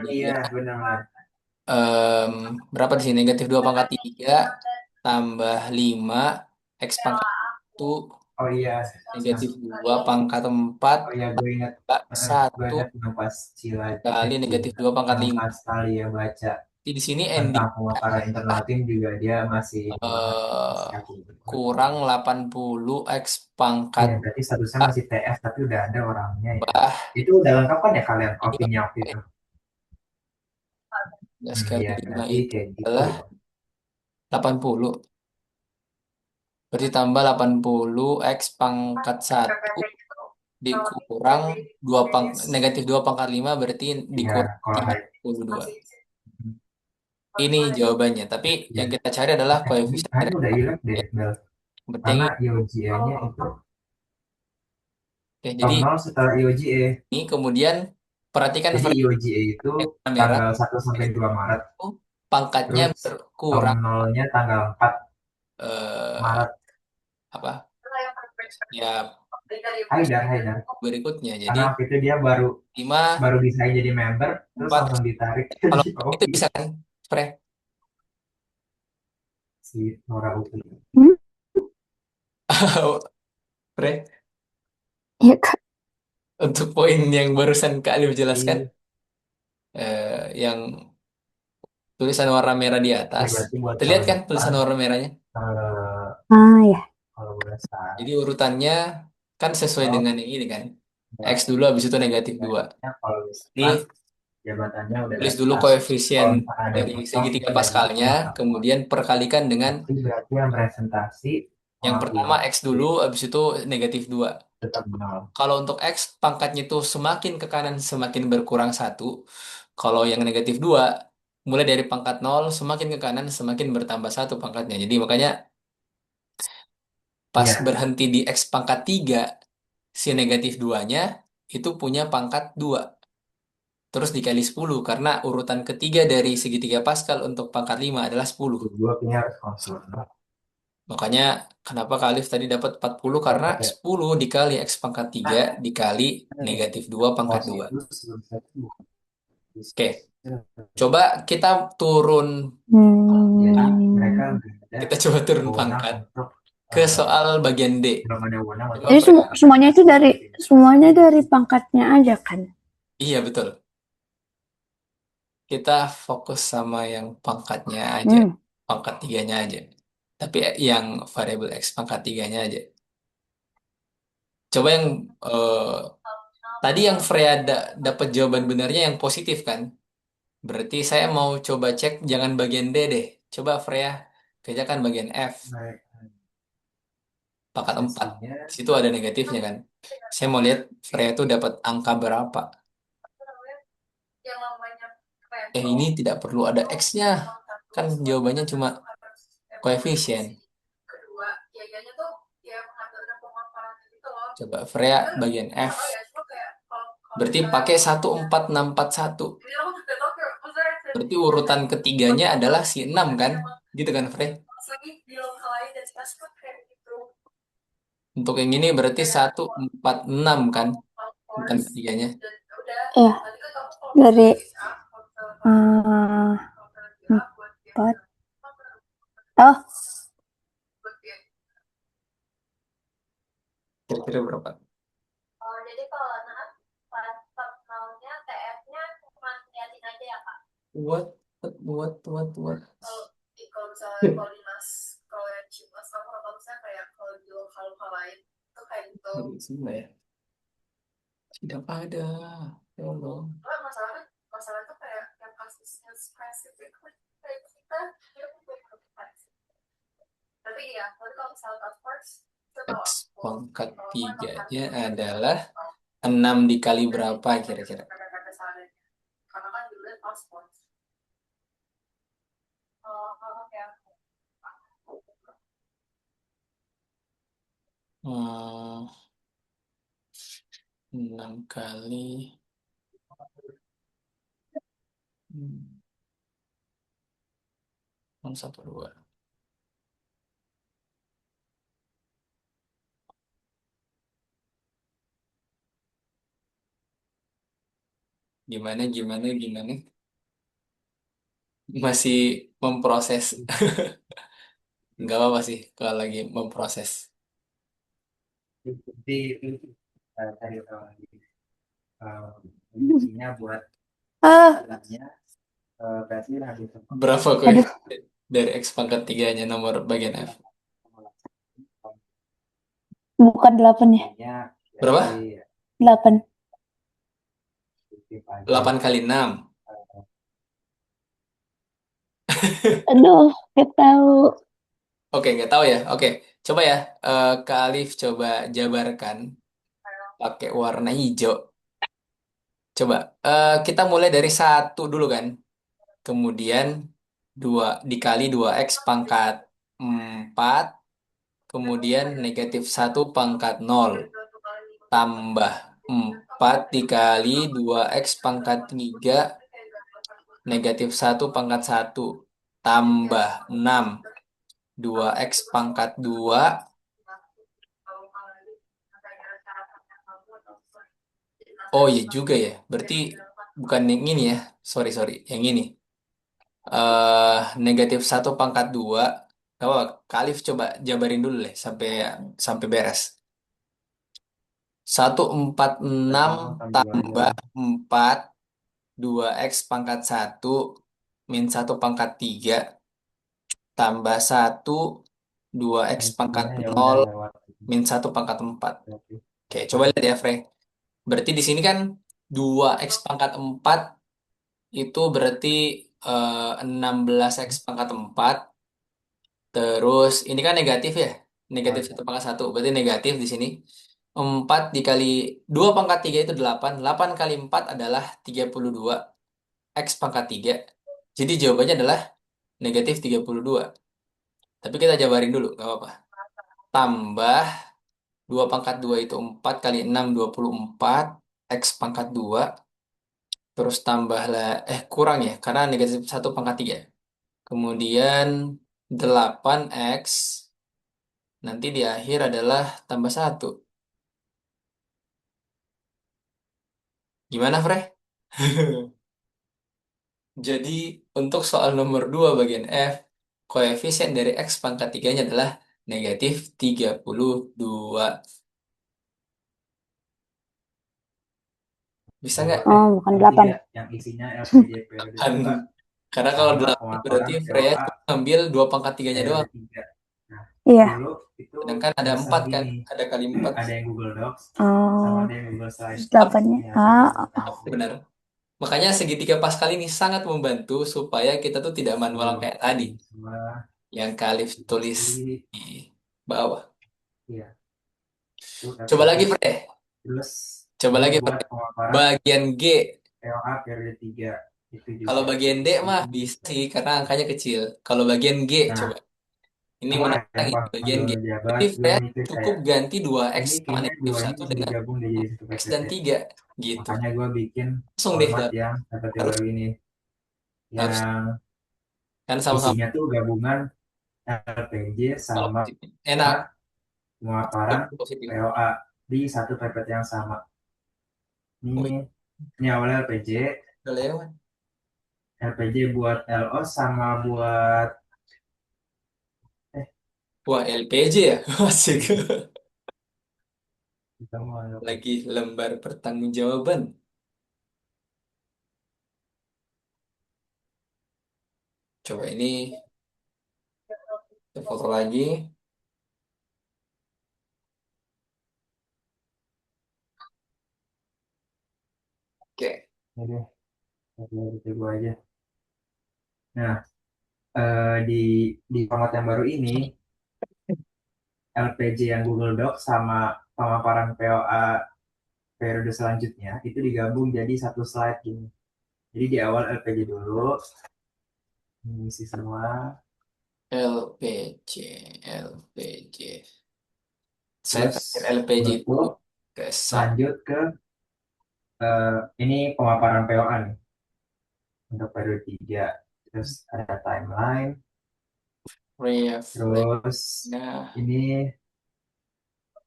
Iya, Kemudian benar. em, berapa di sini? Negatif 2 pangkat 3 tambah 5 X pangkat 1 Oh iya, nah, negatif 2 pangkat 4 oh iya gue ingat, tambah gue 1 ingat yang pas Cila kali kecil, negatif 2 pangkat yang 5. pas kali ya baca Di sini tentang ending pemaparan internal tim juga dia masih ini banget, eh, masih kaku. kurang 80 X pangkat Iya, berarti statusnya 4 masih TF tapi udah ada orangnya ya. tambah Itu udah lengkap kan ya kalian 5. opini waktu itu? Sekali Iya, 5 berarti itu kayak gitu. adalah 80. Berarti tambah 80 X pangkat 1 dikurang negatif 2 pangkat 5 berarti Iya, dikurang kalau hari 32. Ini jawabannya. Tapi iya. yang kita cari adalah Ini koefisien hari dari udah apa. hilang deh, Ya, Bel. penting Karena ini. IOGA-nya itu Oke, jadi tahun 0 setelah IOGA. ini kemudian perhatikan Jadi frame IOGA itu merah tanggal 1 sampai 2 Maret. itu pangkatnya Terus tahun berkurang nolnya tanggal 4 eh, Maret. apa? Ya Haidar, Haidar. berikutnya. Jadi Karena waktu itu dia baru 5, baru bisa jadi member, terus 4. langsung ditarik Kalau jadi itu OP bisa kan, Fre? si Nora Upi. Hmm? Fre, Iya, Kak. untuk poin yang barusan Kak Alif jelaskan, Iya, yang tulisan warna merah di ya atas, berarti buat terlihat tahun kan depan tulisan warna merahnya? Ah, ya. kalau udah start, Jadi urutannya kan sesuai oh, dengan yang ini kan. X ya, dulu, habis itu negatif 2. kalau Jadi start jabatannya udah tulis dulu daftar. koefisien Kalau misalkan ada dari kosong itu segitiga dari Pascalnya, pengetahuan. kemudian perkalikan dengan Berarti yang presentasi yang oh pertama iya X dulu, habis itu negatif 2. tetap nol. Kalau untuk X, pangkatnya itu semakin ke kanan, semakin berkurang 1. Kalau yang negatif 2 mulai dari pangkat 0, semakin ke kanan, semakin bertambah 1 pangkatnya. Jadi makanya pas Iya, berhenti di X pangkat 3, si negatif 2-nya itu punya pangkat 2. Terus dikali 10, karena urutan ketiga dari segitiga Pascal untuk pangkat 5 adalah 10. gue kayaknya harus konsul. Makanya kenapa Kak tadi dapat 40, karena 10 dikali X pangkat 3 dikali negatif 2 pangkat 2. Itu sebelum satu. Oke, coba kita turun, Jadi Hmm. mereka nggak ada kita coba turun wewenang pangkat untuk ke soal bagian D. belum ada wewenang Coba untuk Jadi Fred. semuanya dari pangkatnya aja kan? Iya betul. Kita fokus sama yang pangkatnya aja, Hmm. pangkat tiganya aja. Tapi yang variabel X pangkat tiganya aja. Coba yang tadi yang Freya dapat jawaban benarnya yang positif kan? Berarti saya mau coba cek jangan bagian D deh. Coba Freya kerjakan bagian F, pangkat 4. sesinya. Di situ ada negatifnya kan? Saya mau lihat Freya itu dapat angka berapa. yang namanya Ini tidak perlu ada X-nya. Kan jawabannya cuma koefisien. kedua yayanya tuh ya mengambilkan pemaparan gitu loh. Coba Freya bagian F. Berarti pakai 14461. Jadi aku juga tau kayak maksudnya Berarti urutan ketiganya adalah si 6 kan? Gitu kan, Fre? pas lagi di lokal lain dan pas kayak gitu. Untuk yang ini berarti 146 kan? Urutan ketiganya. Dan udah Iya, nanti kan kamu kalau dari misalnya empat. Oh, Kira-kira berapa? jadi kalau pas nolnya TF-nya cuma liatin aja ya kak. What? What? Kalau misalnya kalau di mas kalau yang cimas kamu kalau misalnya kayak kalau di lokal lain itu kayak gitu. Semua ya? Tidak ada. Ya Allah. Masalah tuh kayak yang kasusnya spesifik kayak kita dia bukan spesifik. Tapi ya kalau misalnya task force itu tahu X aku pangkat kalau aku emang tiganya adalah 6 dikali berapa kira-kira? karena kan dulu task force. Kalau kayak Hmm, 6 kali. Hmm, 1, 2. Gimana? Masih memproses. Nggak apa-apa sih kalau lagi memproses. Jadi itu tadi lagi intinya buat ah, jalannya berarti habis Berapa aduh, koefisien dari X pangkat tiganya nomor bagian F? bukan 8 ya? Berapa? 8. 8 kali 6. Aduh, gak tahu. Oke, nggak tahu ya. Oke, coba ya. Kak Alif coba jabarkan pakai warna hijau. Coba. Kita mulai dari 1 dulu kan. Kemudian 2 dikali 2X pangkat 4. Kemudian negatif 1 pangkat 0. Tambah 4 dikali 2X pangkat 3. Negatif 1 pangkat 1. Tambah 6. 2X pangkat 2. Oh iya juga ya. Berarti bukan yang ini ya. Sorry, sorry. Yang ini. Negatif 1 pangkat 2. Oh, Kalif coba jabarin dulu deh sampai sampai beres. 146 tambah tambah 4 2x pangkat 1 min 1 pangkat 3 tambah 2x pangkat intinya ya udah 0 lewat min 1 pangkat 4. berarti Oke, coba lihat ya, Frey. Berarti di sini kan 2x pangkat 4 itu berarti 16x pangkat 4. Terus ini kan negatif ya. Negatif 1 pangkat 1. Berarti negatif di sini. 4 dikali 2 pangkat 3 itu 8. 8 kali 4 adalah 32. X pangkat 3. Jadi jawabannya adalah negatif 32. Tapi kita jabarin dulu, nggak apa-apa. Tambah 2 pangkat 2 itu 4 kali 6, 24. X pangkat 2. Terus tambahlah, kurang ya, karena negatif 1 pangkat 3. Kemudian 8x. Nanti di akhir adalah tambah 1. Gimana, Frey? Jadi, untuk soal nomor 2 bagian F, koefisien dari X pangkat 3-nya adalah negatif 32. Bisa nggak? Oh, bukan 8. yang isinya LPG periode Kan, 2 karena kalau sama 8 berarti pemaparan Freya POA cuma ngambil 2 pangkat 3-nya doang. periode 3. Nah, Iya. dulu itu Sedangkan ada misal 4 kan? gini, Ada kali 4. ada yang Google Docs sama Oh, ada yang Google Slide. 8-nya. Ya, Benar. Makanya segitiga Pascal ini sangat membantu supaya kita tuh tidak manual kayak tadi. ini semua Yang Kalif tulis di di bawah. ya itu Coba lagi, LPG. Frey. Terus Coba ini lagi, buat Frey. pemaparan Bagian G. POA periode 3 itu Kalau juga. bagian D mah bisa sih karena angkanya kecil. Kalau bagian G Nah, coba. Ini cuma menantang yang ini pas bagian gue G. ngejabat Jadi gue saya mikir cukup kayak ganti 2x ini sama kayaknya negatif dua ini 1 bisa dengan digabung jadi satu x dan PPT. 3 gitu. Makanya gue bikin Langsung deh format dapet. yang PPT Harus baru ini harus yang kan sama-sama isinya tuh gabungan LPG kalau sama positif. Enak, pemaparan positif. POA di satu PPT yang sama. Oh, Ini awalnya LPG, udah lewat. LPG buat LO sama buat eh Wah, LPG ya? Asik. kita mau LPG. Lagi lembar pertanggungjawaban. Coba ini kita foto lagi. Oke. Ini LPG gue aja. Nah, di format yang baru ini LPG yang Google Docs sama pemaparan POA periode selanjutnya itu digabung jadi satu slide gini. Jadi di awal LPG dulu, ini isi semua, LPG, LPG. Saya terus terakhir LPG itu tutup, ke lanjut ke ini pemaparan POA nih untuk periode 3. Terus ada timeline, reflect. terus Nah, ini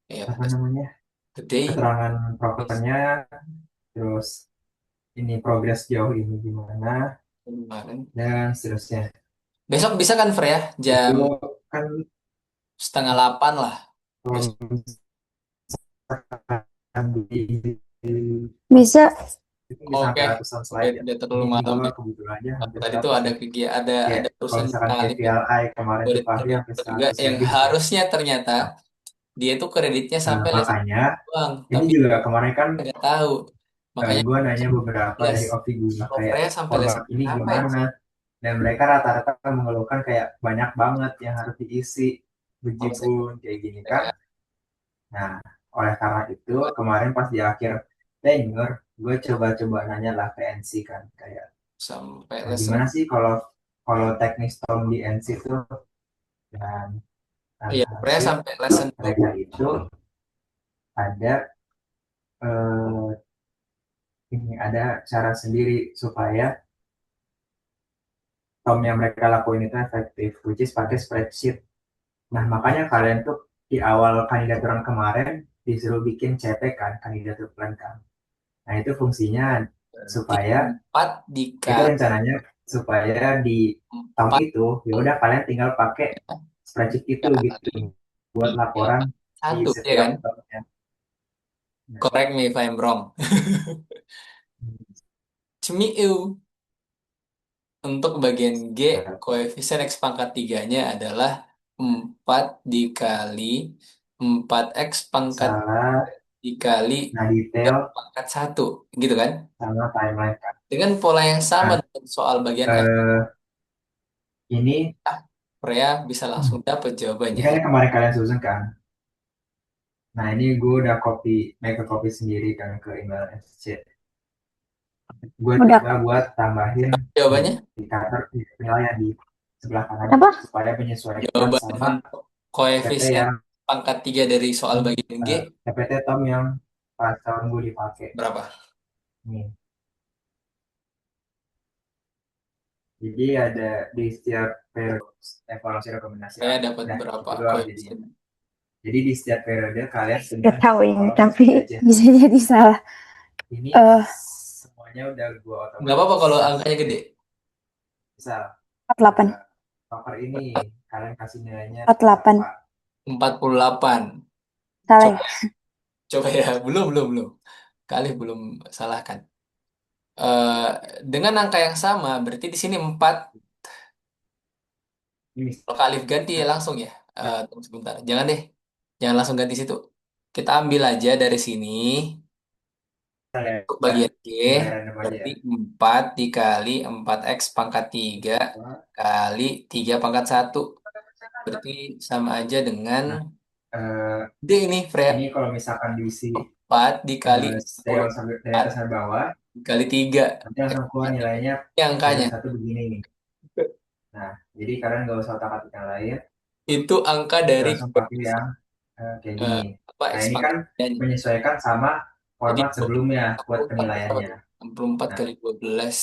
ya apa namanya today keterangan prokernya, terus ini progres jauh ini gimana kemarin. dan seterusnya. Besok bisa kan, Freya? Jam Itu kan setengah 8 lah. Besok. Bisa. itu bisa Oke, sampai ratusan udah, slide ya. udah terlalu Ini juga malam gua nih. kebetulan aja hampir Tadi tuh 100 ada ya. kegiatan, Kayak ada kalau urusan misalkan kali KPLI kemarin tuh Fahri sampai juga 100 yang lebih kan. harusnya ternyata dia tuh kreditnya Nah, sampai lesson makanya doang, ini tapi juga kemarin kan nggak tahu. Makanya gue nanya beberapa les dari Ovi Guna kalau kayak Freya sampai format lesson ini apa ya? gimana dan mereka rata-rata mengeluhkan kayak banyak banget yang harus diisi Kalau saya bejibun kayak gini kan. Freya Nah, oleh karena itu kemarin pas di akhir tenure gue coba-coba nanya lah ke NC kan kayak sampai nah, lesson. gimana sih kalau kalau teknis tom di NC itu dan Iya, Freya hasil sampai lesson 2. mereka itu ada eh, ini ada cara sendiri supaya tom yang mereka lakuin itu efektif, which is pakai spreadsheet. Nah, makanya kalian tuh di awal kandidaturan kemarin disuruh bikin CP kan, kandidatur plan kan. Nah, itu fungsinya Berarti supaya 4 itu dikali rencananya supaya di tahun 4 itu ya udah kalian tinggal pakai spreadsheet itu gitu kali buat 3 laporan di 1, ya setiap kan? tahunnya. Nah, Correct me if I'm wrong. Cemiu. Untuk bagian G, koefisien X pangkat 3-nya adalah 4 dikali 4X pangkat salah, dikali nah 3 detail pangkat 1. Gitu kan? sama timeline kan. Dengan pola yang sama Nah, dengan soal bagian F, eh, ini Freya bisa langsung dapat ini jawabannya. kan yang kemarin kalian susun kan. Nah, ini gue udah make copy sendiri kan ke email SC. Gue Udah. coba buat tambahin Jawabannya? indikator penilaian di sebelah kanan Apa? supaya menyesuaikan Jawaban sama untuk TPT koefisien yang pangkat 3 dari soal bagian G TPT Tom yang pas tahun gue dipakai. berapa? Nih, jadi ada di setiap periode evaluasi rekomendasi Freya dapat udah berapa itu doang jadinya. koefisien? Jadi di setiap periode kalian Gak sudah tahu ini, kalau tapi aja. bisa jadi salah. Ini Eh, semuanya udah gue Nggak apa-apa kalau otomatis. angkanya gede. Misal 48. paper ini kalian kasih nilainya 48. 4. 48. Salah Coba, ya? coba ya. Belum. Kali belum salah kan. Eh, dengan angka yang sama, berarti di sini 4. Ini Kalau Kak Alif ganti ya langsung ya. Tunggu sebentar. Jangan deh. Jangan langsung ganti situ. Kita ambil aja dari sini. misalnya Untuk bagian G, nilai random aja berarti ya. 4 dikali 4X pangkat 3 kali 3 pangkat 1. Berarti sama aja dengan Nah, eh, D ini, Freya. ini kalau misalkan diisi 4 dikali dari sampai dari 44 atas sampai bawah, dikali 3. nanti langsung keluar nilainya Ini periode angkanya. satu begini nih. Nah, jadi kalian nggak usah otak-atik yang lain, Itu angka dari langsung pakai yang kayak eh, gini. apa Nah, X ini kan pangkat 3-nya. menyesuaikan sama Jadi format sebelumnya buat 64 kali berapa penilaiannya. tuh? 64 Nah, kali 12.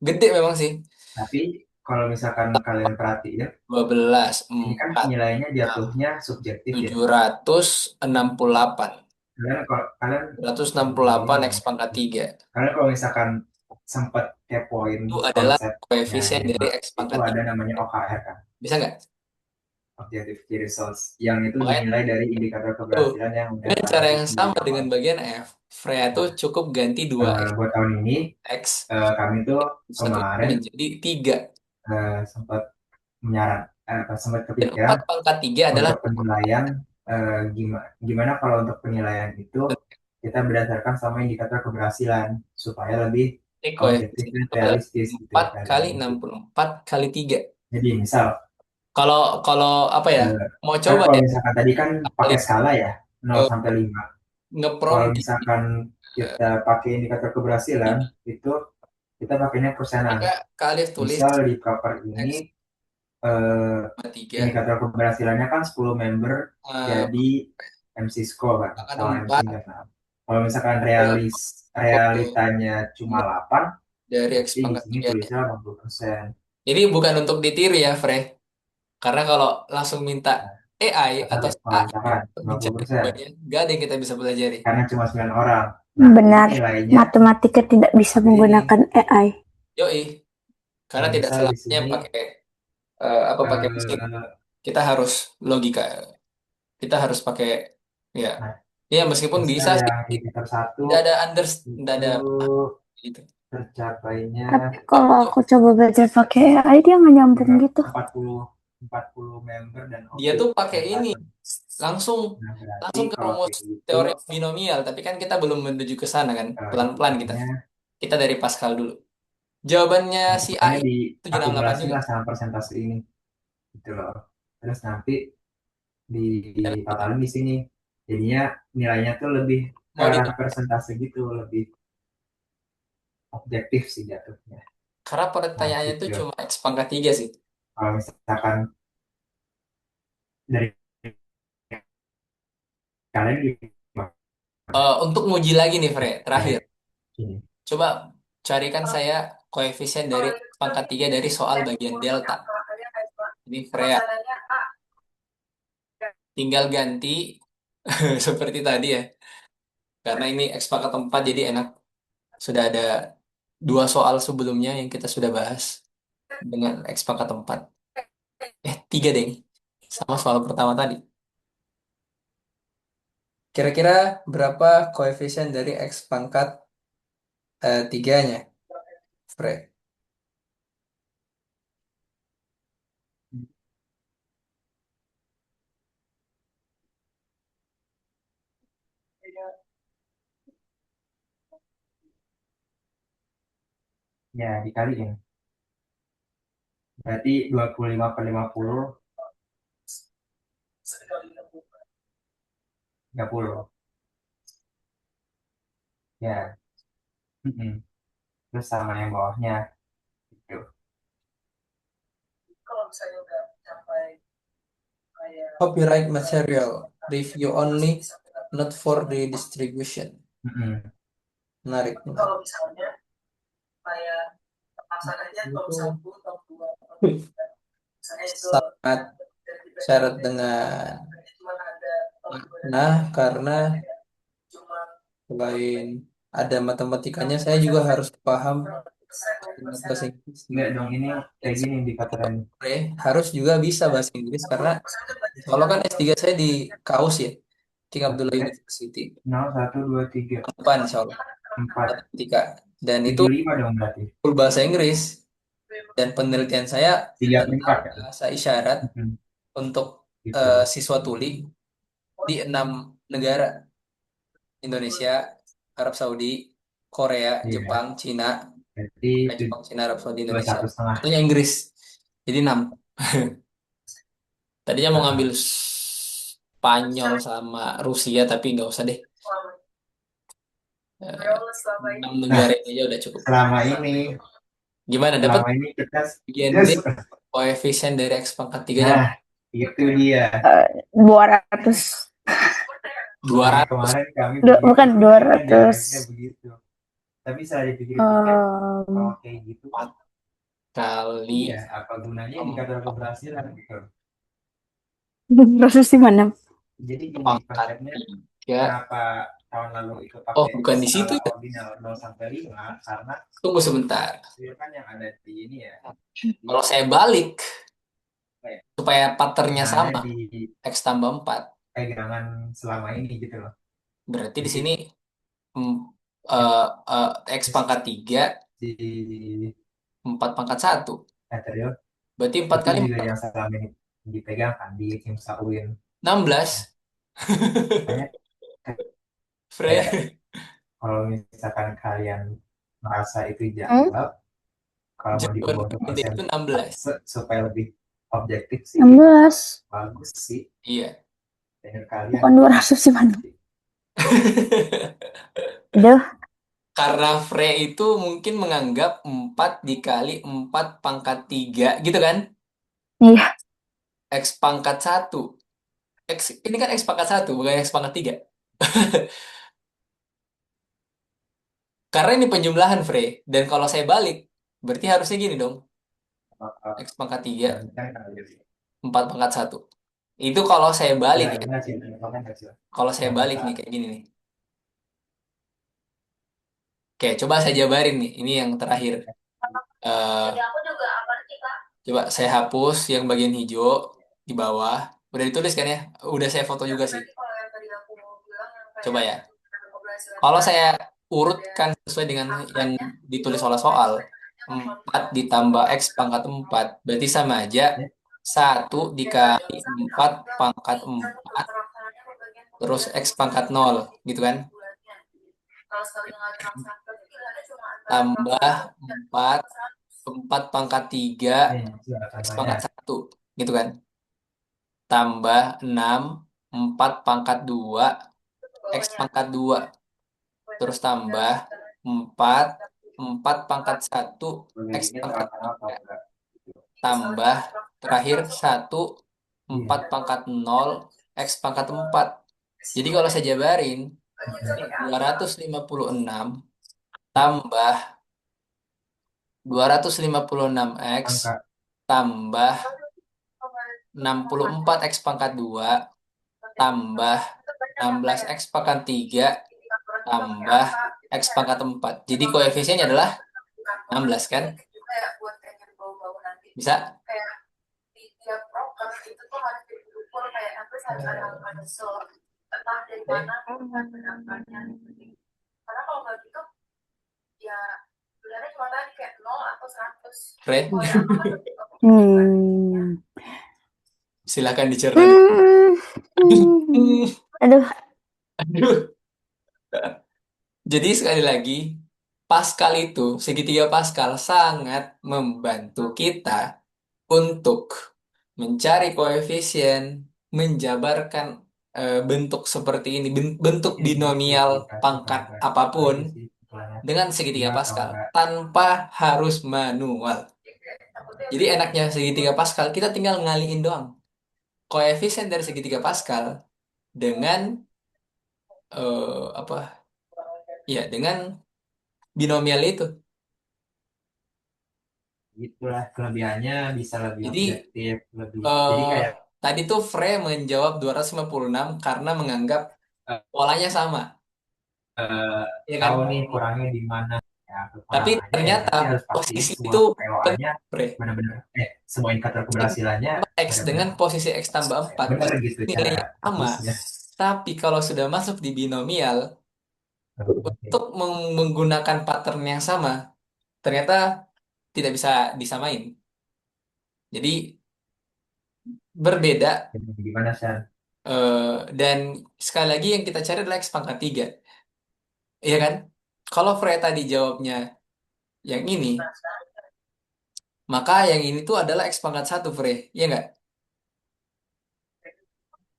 Gede memang sih. tapi kalau misalkan kalian perhatiin, 12, ini kan 4, nilainya 6, jatuhnya subjektif ya. 768. Kalian kalau kalian 768 X ini, pangkat 3. kalian kalau misalkan sempat kepoin Itu adalah konsepnya koefisien dari 5, X itu pangkat ada 3. namanya OKR kan, Bisa nggak? Objective Key Results, yang itu Makanya dinilai dari indikator tuh, keberhasilan yang udah dengan cara kalian yang susun dari sama dengan awal. bagian F, Freya tuh Nah, cukup ganti 2X buat tahun ini kami tuh satu kemarin menjadi 3. sempat menyaran sempat Dan kepikiran 4 pangkat 3 adalah untuk penilaian gimana gimana kalau untuk penilaian itu kita berdasarkan sama indikator keberhasilan supaya lebih ini objektif koefisien dan keberhasilan realistis gitu 4 kali kalian itu. 64 kali 3. Jadi misal Kalau kalau apa ya? eh, Mau kan coba kalau ya misalkan tadi kan kali pakai skala ya nol eh, sampai 5. ngeprom Kalau di misalkan kita pakai indikator keberhasilan ini. itu kita pakainya persenan. Maka kalian tulis Misal di paper ini X eh, 3 indikator keberhasilannya kan 10 member jadi MC score kan akan sama MC 4 enggak. Nah, kalau misalkan eh, realitanya cuma 8, dari X berarti di pangkat sini 3. tulisnya 80%. Ini bukan untuk ditiru ya, Frey. Karena kalau langsung minta Nah, AI atau kalau AI misalkan mencari 20%, jawabannya, nggak ada yang kita bisa pelajari. karena cuma 9 orang. Nah, ini Benar, nilainya matematika tidak bisa jadi ini. menggunakan AI. Yoi, karena Nah, tidak misal di selamanya sini pakai pakai mesin. eh, Kita harus logika. Kita harus pakai ya. nah, Ya meskipun misal bisa sih, yang indikator satu tidak ada tidak itu ada gitu. tercapainya Tapi kalau aku coba belajar pakai AI, dia nggak nyambung gitu. 40 member dan Dia objek tuh pakai yang ini random. langsung Nah, berarti langsung ke kalau rumus kayak gitu, teori binomial, tapi kan kita belum menuju ke sana kan. Pelan-pelan kita. hitungannya Kita dari Pascal dulu. Jawabannya si A hitungannya itu 768 diakumulasi juga. lah sama persentase ini gitu loh. Terus nanti Dan ditotalin di sini. Jadinya nilainya tuh lebih ke mau di arah persentase gitu, lebih objektif sih jatuhnya. karena Nah, pertanyaannya itu gitu. cuma X pangkat 3 sih. Kalau misalkan dari kalian gimana? Untuk nguji lagi nih, Fre, terakhir. Ini. Coba carikan saya koefisien dari X pangkat 3 dari soal bagian delta. Ini Freya, Masalahnya A. tinggal ganti seperti tadi ya. Karena ini X pangkat 4 jadi enak. Sudah ada 2 soal sebelumnya yang kita sudah bahas dengan X pangkat 4. 3 deh. Sama soal pertama tadi. Kira-kira berapa koefisien dari X pangkat 3-nya, Fre? Ya, dikaliin. Berarti 25 per 50, 30. Ya. Mm-mm. Terus sama yang bawahnya. Gitu. Kalau misalnya udah sampai kayak Copyright material. Review only, not for redistribution. Mm-mm. Menarik. kalau misalnya kayak pasangannya top 1, top 2, misalnya itu Sangat syarat dengan cuma ada top 2 karena cuma selain ada matematikanya, saya juga harus paham bahasa Inggris. Enggak dong, ini kayak gini indikatornya. Harus juga bisa bahasa Inggris karena kalau kan S3 saya di KAUS ya, King Abdullah University. 0, 1, 2, 3, Depan insya Allah 4, matematika. Dan itu 75 dong berarti. full bahasa Inggris. Dan penelitian saya 3, tentang 4 kan? bahasa isyarat Mm-mm. untuk Gitu. siswa tuli di 6 negara. Indonesia, Arab Saudi, Korea, Iya. Jepang, Cina, Berarti Jepang, Cina, Arab Saudi, Indonesia. 21,5. Satunya Inggris. Jadi 6. Tadinya mau ngambil Spanyol sama Rusia, tapi nggak usah deh. 6 negara ini aja udah cukup. Selama ini Gimana? Dapat kita bagian D koefisien dari X pangkat 3 nah, itu dia. 200. 200 Kemarin kami Bukan jawabannya 200. begitu. Tapi saya dipikir-pikir, kalau kayak gitu, kali iya, apa gunanya indikator keberhasilan gitu. 200 di mana? Jadi gini pangkat konsepnya, 3. kenapa tahun lalu itu Oh, pakai bukan di situ skala ya. ordinal 0 sampai 5, karena Tunggu sebentar. hasil kan yang ada di ini ya. Kalau saya balik Kayak supaya patternnya misalnya sama, di X tambah 4. pegangan selama ini gitu loh. Berarti di Jadi sini mm, eh, X pangkat 3, di 4 pangkat 1. material Berarti 4 itu kali juga 4. yang selama ini dipegang kan di tim Sauin. 16. Makanya Freya. kayak kalau misalkan kalian merasa itu janggal, kalau mau diubah untuk Jawaban itu 16. supaya lebih objektif sih 16. bagus sih Iya. dengan kalian. Bukan 200 di mana? Aduh, Karena Frey itu mungkin menganggap 4 dikali 4 pangkat 3, gitu kan? iya. X pangkat 1. Ini kan X pangkat 1, bukan X pangkat 3. Karena ini penjumlahan, Frey. Dan kalau saya balik, berarti harusnya gini dong. X pangkat 3, 4 pangkat 1. Itu kalau saya balik ya. Kalau saya balik nih, kayak gini nih. Oke, coba saya jabarin nih. Ini yang terakhir. jadi aku juga apa sih kak Coba saya hapus yang bagian hijau di bawah. Udah ditulis kan ya? Udah saya foto juga sih. kalau yang tadi aku bilang yang kayak Coba ya. keberhasilan Kalau saya urutkan sesuai dengan yang ditulis oleh soal, 4 ditambah X pangkat 4, berarti sama aja 1 dikali 4 pangkat 4, terus X pangkat 0, gitu kan? kalau sekali nggak terlaksana pilihannya cuma antara Tambah 4 pangkat 3, X pangkat 1, gitu kan? Tambah 6, 4 pangkat 2, X pangkat 2. Terus tambah 4, 4 pangkat 1, X pangkat 3. Tambah terakhir 1, 4 pangkat 0, X pangkat 4. Jadi kalau saya jabarin, 256 tambah 256X tambah 64 X pangkat 2 tambah 16X pangkat 3 tambah X pangkat 4. Jadi koefisiennya adalah 16 kan? Juga ya buat kayak yang bau-bau nanti. Bisa? Kayak di tiap proker itu tuh harus diukur kayak apa harus ada angka so entah dari mana angkanya. Karena kalau nggak gitu ya sebenarnya cuma tadi kayak 0 atau 100. Fre, Kalau yang angka kan juga Hmm. silakan dicerna. Hmm. Hmm. Aduh, Aduh. Jadi sekali lagi, Pascal itu, segitiga Pascal sangat membantu kita untuk mencari koefisien, menjabarkan bentuk seperti ini, bentuk Ini binomial dikasih pangkat kabar apapun aja sih iklannya. dengan segitiga Iya atau Pascal enggak? tanpa harus manual. Jadi enaknya segitiga Pascal kita tinggal ngalihin doang koefisien dari segitiga Pascal dengan apa? Ya, dengan binomial itu. Itulah kelebihannya bisa lebih Jadi objektif, lebih. Jadi eh kayak tadi tuh Frey menjawab 256 karena menganggap eh, polanya sama, ya kan? tahu nih kurangnya di mana. Ya, Tapi kekurangannya ya ternyata berarti harus pastiin posisi semua itu POA-nya penting, Frey. benar-benar semua indikator keberhasilannya X benar-benar dengan posisi X tambah 4 benar meski gitu cara nilainya sama, fokusnya. tapi kalau sudah masuk di binomial Oke. untuk menggunakan pattern yang sama, ternyata tidak bisa disamain. Jadi berbeda Gimana Shan? eh, dan sekali lagi yang kita cari adalah X pangkat 3. Iya kan? Kalau Frey tadi jawabnya yang ini, maka yang ini tuh adalah X pangkat 1, Frey. Iya nggak?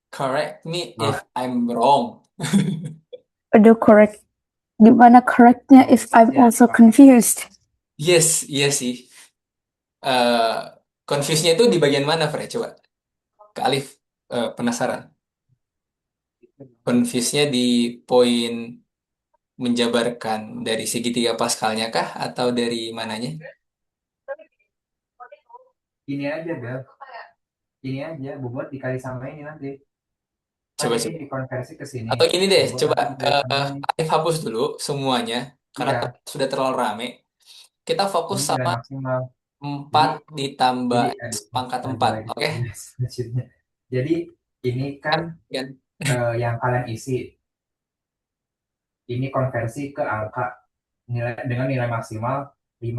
Correct me if Oh, I'm wrong. aduh correct. Gimana correctnya if I'm ya, also Pak. confused? Yes, iya sih. Eh confuse-nya itu di bagian mana, Frey? Coba. Ke Alif penasaran. Confuse-nya di poin menjabarkan dari segitiga Pascalnya kah atau dari mananya? Ini aja Bel, ini aja bobot dikali sama ini nanti. Kan Coba ini coba. dikonversi ke sini. Atau ini deh, Bobot coba nanti dikali sama ini. Alif hapus dulu semuanya karena Iya, sudah terlalu rame. Kita fokus ini nilai sama maksimal. 4 Jadi ditambah jadi X aduh pangkat astaga 4. ini Oke? maksudnya. Jadi ini kan Kan? Kan? yang kalian isi ini konversi ke angka nilai dengan nilai maksimal 5.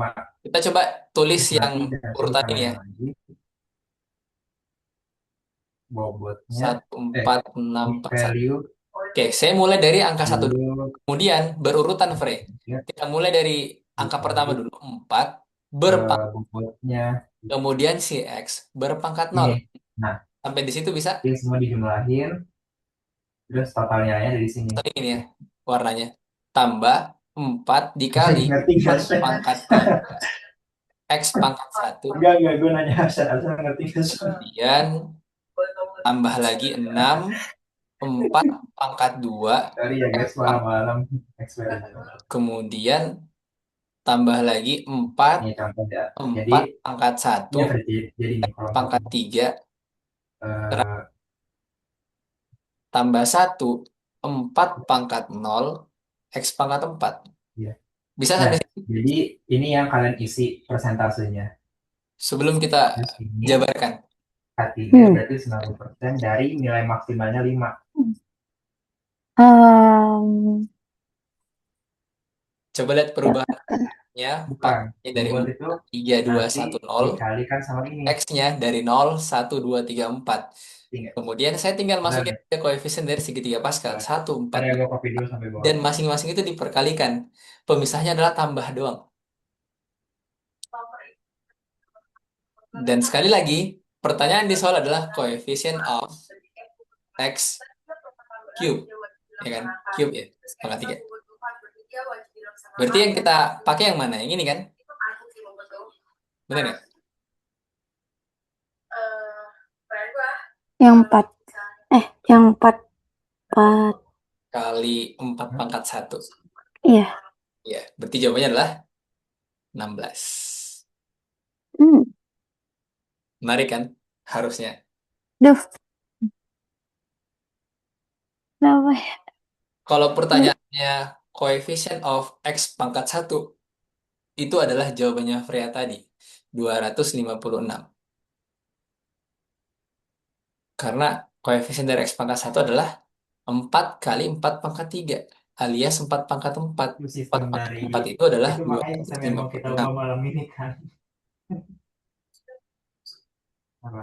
Kita coba tulis Terus yang nanti nanti urutan ini ya. ditambahkan lagi bobotnya 1461. value Oke, saya mulai dari angka 1 dulu. dulu Kemudian berurutan, Frey. ya Kita mulai dari angka pertama dikali dulu, 4 berpangkat. bobotnya Kemudian si X berpangkat 0. ini. Nah, Sampai di situ bisa? ini semua dijumlahin terus totalnya ada di sini. Atau ini ya, warnanya. Tambah 4 dikali Ngerti nggak 4 sih? pangkat 0. X pangkat 1. Enggak, gue nanya Hasan ngerti nggak sih? Kemudian tambah lagi 6, 4 pangkat 2. Sorry ya guys, malam-malam eksperimen. Kemudian tambah lagi 4, Ini contoh ya. Jadi 4 pangkat 1, ini versi jadi nih kelompok pangkat 3, eh, tambah 1, 4 pangkat 0, X pangkat 4. ya. Bisa Nah, sampai sini? jadi ini yang kalian isi persentasenya. Sebelum kita Terus ini jabarkan. K3 berarti 90% dari nilai maksimalnya 5. Um, Coba lihat perubahannya. Bukan. Pangkatnya dari Bobot 4, itu 3, 2, nanti 1, 0. dikalikan sama ini. X-nya dari 0, 1, 2, 3, 4. Tinggal. Kemudian saya tinggal Benar masukin nih. ke koefisien dari segitiga Pascal. 1, 4, Ntar ya gue copy dulu sampai bawah. dan masing-masing itu diperkalikan. Pemisahnya adalah tambah doang. Dan sekali lagi, pertanyaan di soal adalah coefficient of X cube. Ya kan? Cube ya, pangkat 3. Berarti yang kita pakai yang mana? Yang ini kan? Benar nggak? yang 4. Yang 4. 4. Kali 4 pangkat 1. Iya. Ya, berarti jawabannya adalah 16. Hmm. Menarik kan? Harusnya. Duh. Kenapa ya? Kalau pertanyaannya coefficient of x pangkat 1 itu adalah jawabannya Freya tadi, 256. Karena koefisien dari x pangkat 1 adalah 4 kali 4 pangkat 3 alias 4 pangkat 4. Itu 4 sistem pangkat dari 4 itu adalah itu makanya sistem yang mau kita 256. ubah malam ini kan. Apa?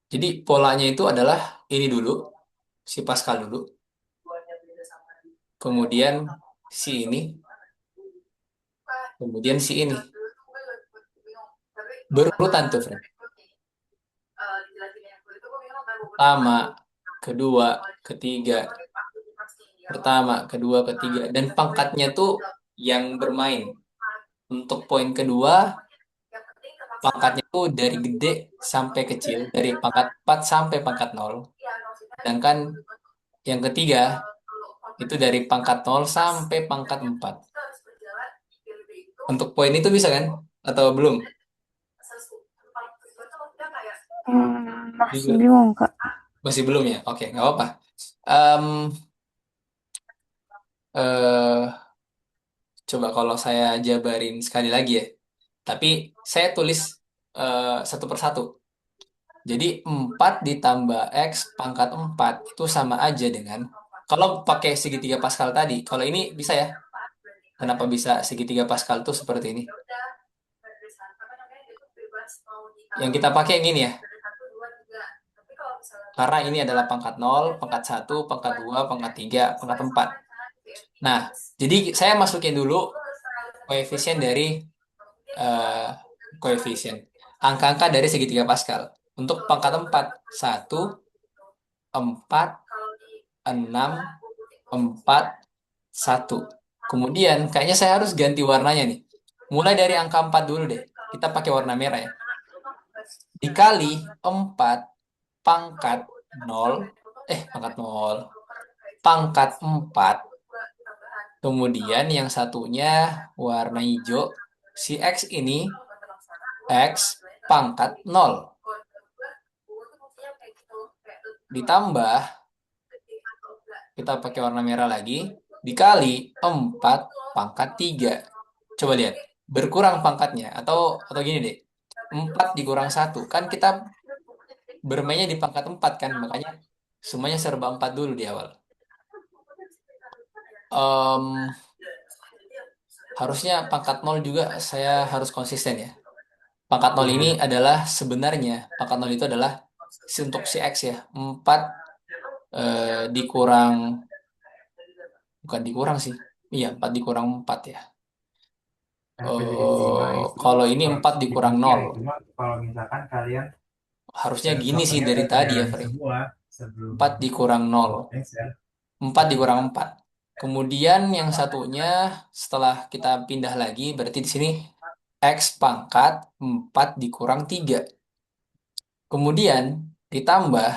Jadi polanya itu adalah ini dulu, si Pascal dulu, kemudian si ini, kemudian si ini. Berurutan tuh, Fred. Pertama, kedua, ketiga. Pertama, kedua, ketiga. Dan pangkatnya tuh yang bermain. Untuk poin kedua, pangkatnya tuh dari gede sampai kecil. Dari pangkat 4 sampai pangkat 0. Sedangkan yang ketiga, itu dari pangkat 0 sampai pangkat 4. Untuk poin itu bisa kan? Atau belum? Masih bingung, Kak. Masih belum ya? Oke, nggak apa-apa. Em, eh, Coba kalau saya jabarin sekali lagi ya. Tapi saya tulis satu persatu. Jadi 4 ditambah X pangkat 4 itu sama aja dengan, kalau pakai segitiga Pascal tadi, kalau ini bisa ya. Kenapa bisa segitiga Pascal tuh seperti ini? Yang kita pakai yang ini ya. Karena ini adalah pangkat 0, pangkat 1, pangkat 2, pangkat 3, pangkat 4. Nah, jadi saya masukin dulu koefisien dari eh, koefisien. Angka-angka dari segitiga Pascal. Untuk pangkat 4, 1, 4, 6, 4, 1. Kemudian kayaknya saya harus ganti warnanya nih. Mulai dari angka 4 dulu deh. Kita pakai warna merah ya. Dikali 4 pangkat 0. Pangkat 0. Pangkat 4. Kemudian yang satunya warna hijau. Si X ini X pangkat 0. Ditambah, kita pakai warna merah lagi, dikali 4 pangkat 3. Coba lihat, berkurang pangkatnya. Atau gini deh, 4 dikurang 1. Kan kita bermainnya di pangkat 4 kan, makanya semuanya serba 4 dulu di awal. Harusnya pangkat 0 juga saya harus konsisten ya. Pangkat 0 ini adalah sebenarnya, pangkat 0 itu adalah untuk si X ya. 4 dikurang, bukan dikurang sih. Iya, 4 dikurang 4 ya. Kalau ini 4 dikurang 0. Cuma kalau misalkan kalian Harusnya gini sih contohnya dari tadi ya, kedengaran Fre. semua sebelum 4 dikurang 0. Excel. 4 dikurang 4. Kemudian yang satunya setelah kita pindah lagi, berarti di sini X pangkat 4 dikurang 3. Kemudian ditambah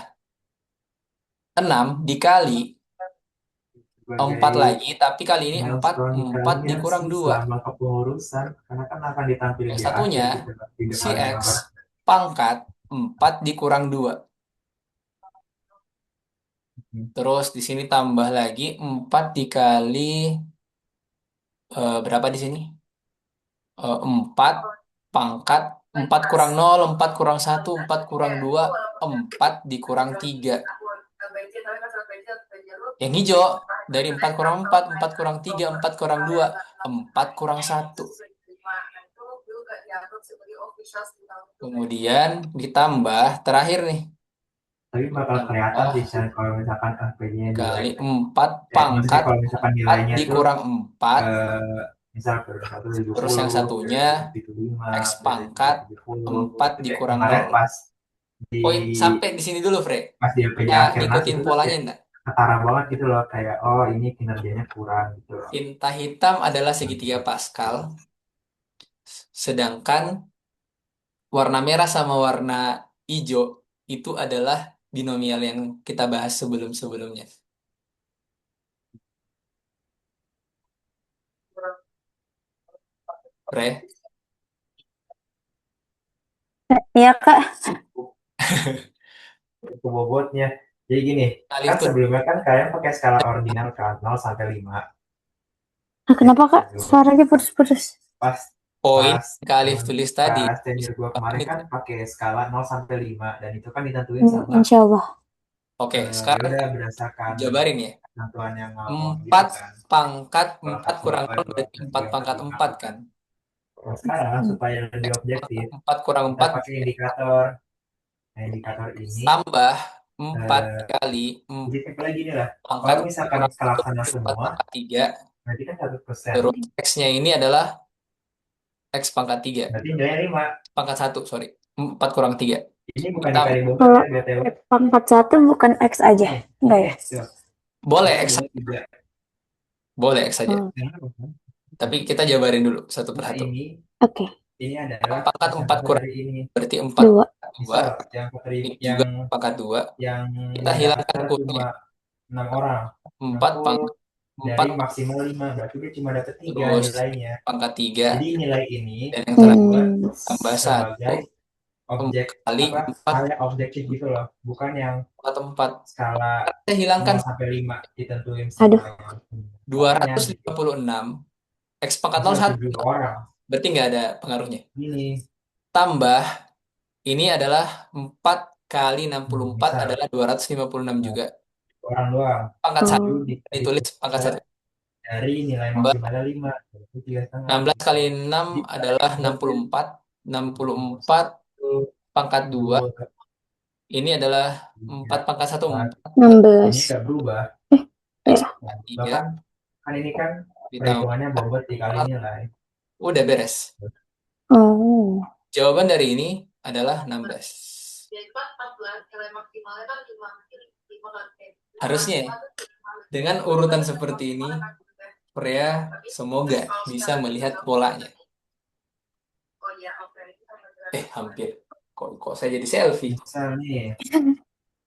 6 dikali 4 lagi, tapi kali ini 4 milestone 4 kalian dikurang sih 2. selama kepengurusan karena kan akan ditampilkan Yang di satunya akhir gitu kan, di si depan X nomor. pangkat 4 dikurang 2. Terus di sini tambah lagi 4 dikali berapa di sini? 4 pangkat 4 kurang 0, 4 kurang 1, 4 kurang 2, 4 dikurang 3. Yang hijau dari 4 kurang 4, 4 kurang 3, 4 kurang 2, 4 kurang 1. Kemudian ditambah terakhir nih. Tapi bakal kelihatan sih Chan, kalau misalkan FP-nya jelek. Kali 4 Maksudnya pangkat kalau misalkan 4 nilainya tuh dikurang 4. misal per 170, Terus yang satunya X pangkat 4 dikurang kemarin 0. pas di Poin sampai di sini dulu, Fre. pas di FP-nya Kita akhirnas ngikutin itu polanya ya, enggak? ketara banget gitu loh, kayak oh ini kinerjanya kurang gitu loh. Tinta hitam adalah segitiga Pascal, sedangkan warna merah sama warna hijau itu adalah binomial yang kita bahas sebelum-sebelumnya. Fre, Iya, Kak. Buku bobotnya. Jadi gini, Alif kan tuh. sebelumnya kan kalian pakai skala ordinal kan 0 sampai 5. Nah, Ya, kenapa Kak gitu. suaranya putus-putus? Pas Poin pas yang Kak Alif tulis tadi. pas tenure gua kemarin Itu. kan pakai skala 0 sampai 5 dan itu kan ditentuin sama Insya Allah. Oke, ya sekarang udah berdasarkan jabarin ya. ketentuan yang ngawang gitu 4 kan. pangkat Kalau 4 satu kurang apa 0 dua berarti tiga 4 empat pangkat lima. 4 kan. Nah, sekarang supaya lebih objektif 4 kurang kita 4 pakai indikator. Nah, indikator ini tambah 4 eh, kali jadi 4 kayak gini lah. pangkat Kalau misalkan kurang 1 kelaksana per 4 semua, pangkat 3. berarti kan 1%. Terus X-nya ini adalah X pangkat 3. Berarti nilainya 5. Pangkat 1, sorry. 4 kurang 3. Ini bukan Ditambah. dikali bobot Kalau ya, BTW. pangkat 1 bukan X aja. Nih, Enggak ini ya? X tuh. Boleh Ini X, bobot 3. boleh X saja. Oh, Tapi kita jabarin dulu satu Nah, persatu. oke. ini adalah Pangkat 4 persentase kurang dari ini. berarti 4 2. 2. Misal yang Ini juga yang pangkat 2. yang Kita hilangkan mendaftar kurangnya. cuma 6 orang. 4 full pangkat 4 dari maksimal 5, berarti dia cuma dapat 3 terus nilainya. pangkat 3 Jadi nilai ini dan yang terakhir Hmm. tambah 1 sebagai objek kali apa 4 hal yang objektif gitu loh, bukan yang pangkat 4. skala Kita hilangkan 0 sampai 5 ditentuin Aduh. sama yang makanya 256. X pangkat 0 misal 1. 7 orang Berarti nggak ada pengaruhnya. ini Tambah ini adalah 4 kali 64 misal adalah 256 juga. orang doang Pangkat 1 itu Oh. ditulis pangkat 1. dari nilai Tambah maksimalnya 5 berarti 3,5 16 kali 6 jadi adalah 64. 64 pangkat 2. Ini adalah 4 pangkat 1. 4 ini 16. nggak berubah. X Ya. pangkat 3 Bahkan kan ini kan ditambah. perhitungannya bobot dikali nilai. Udah beres. Oh. Jawaban dari ini adalah 16. Jadi kan 14 nilai maksimalnya kan 5 Harusnya ya, dengan urutan seperti ini, Freya semoga bisa melihat polanya. Oh iya, oke. Hampir. Kok saya jadi selfie? Misal nih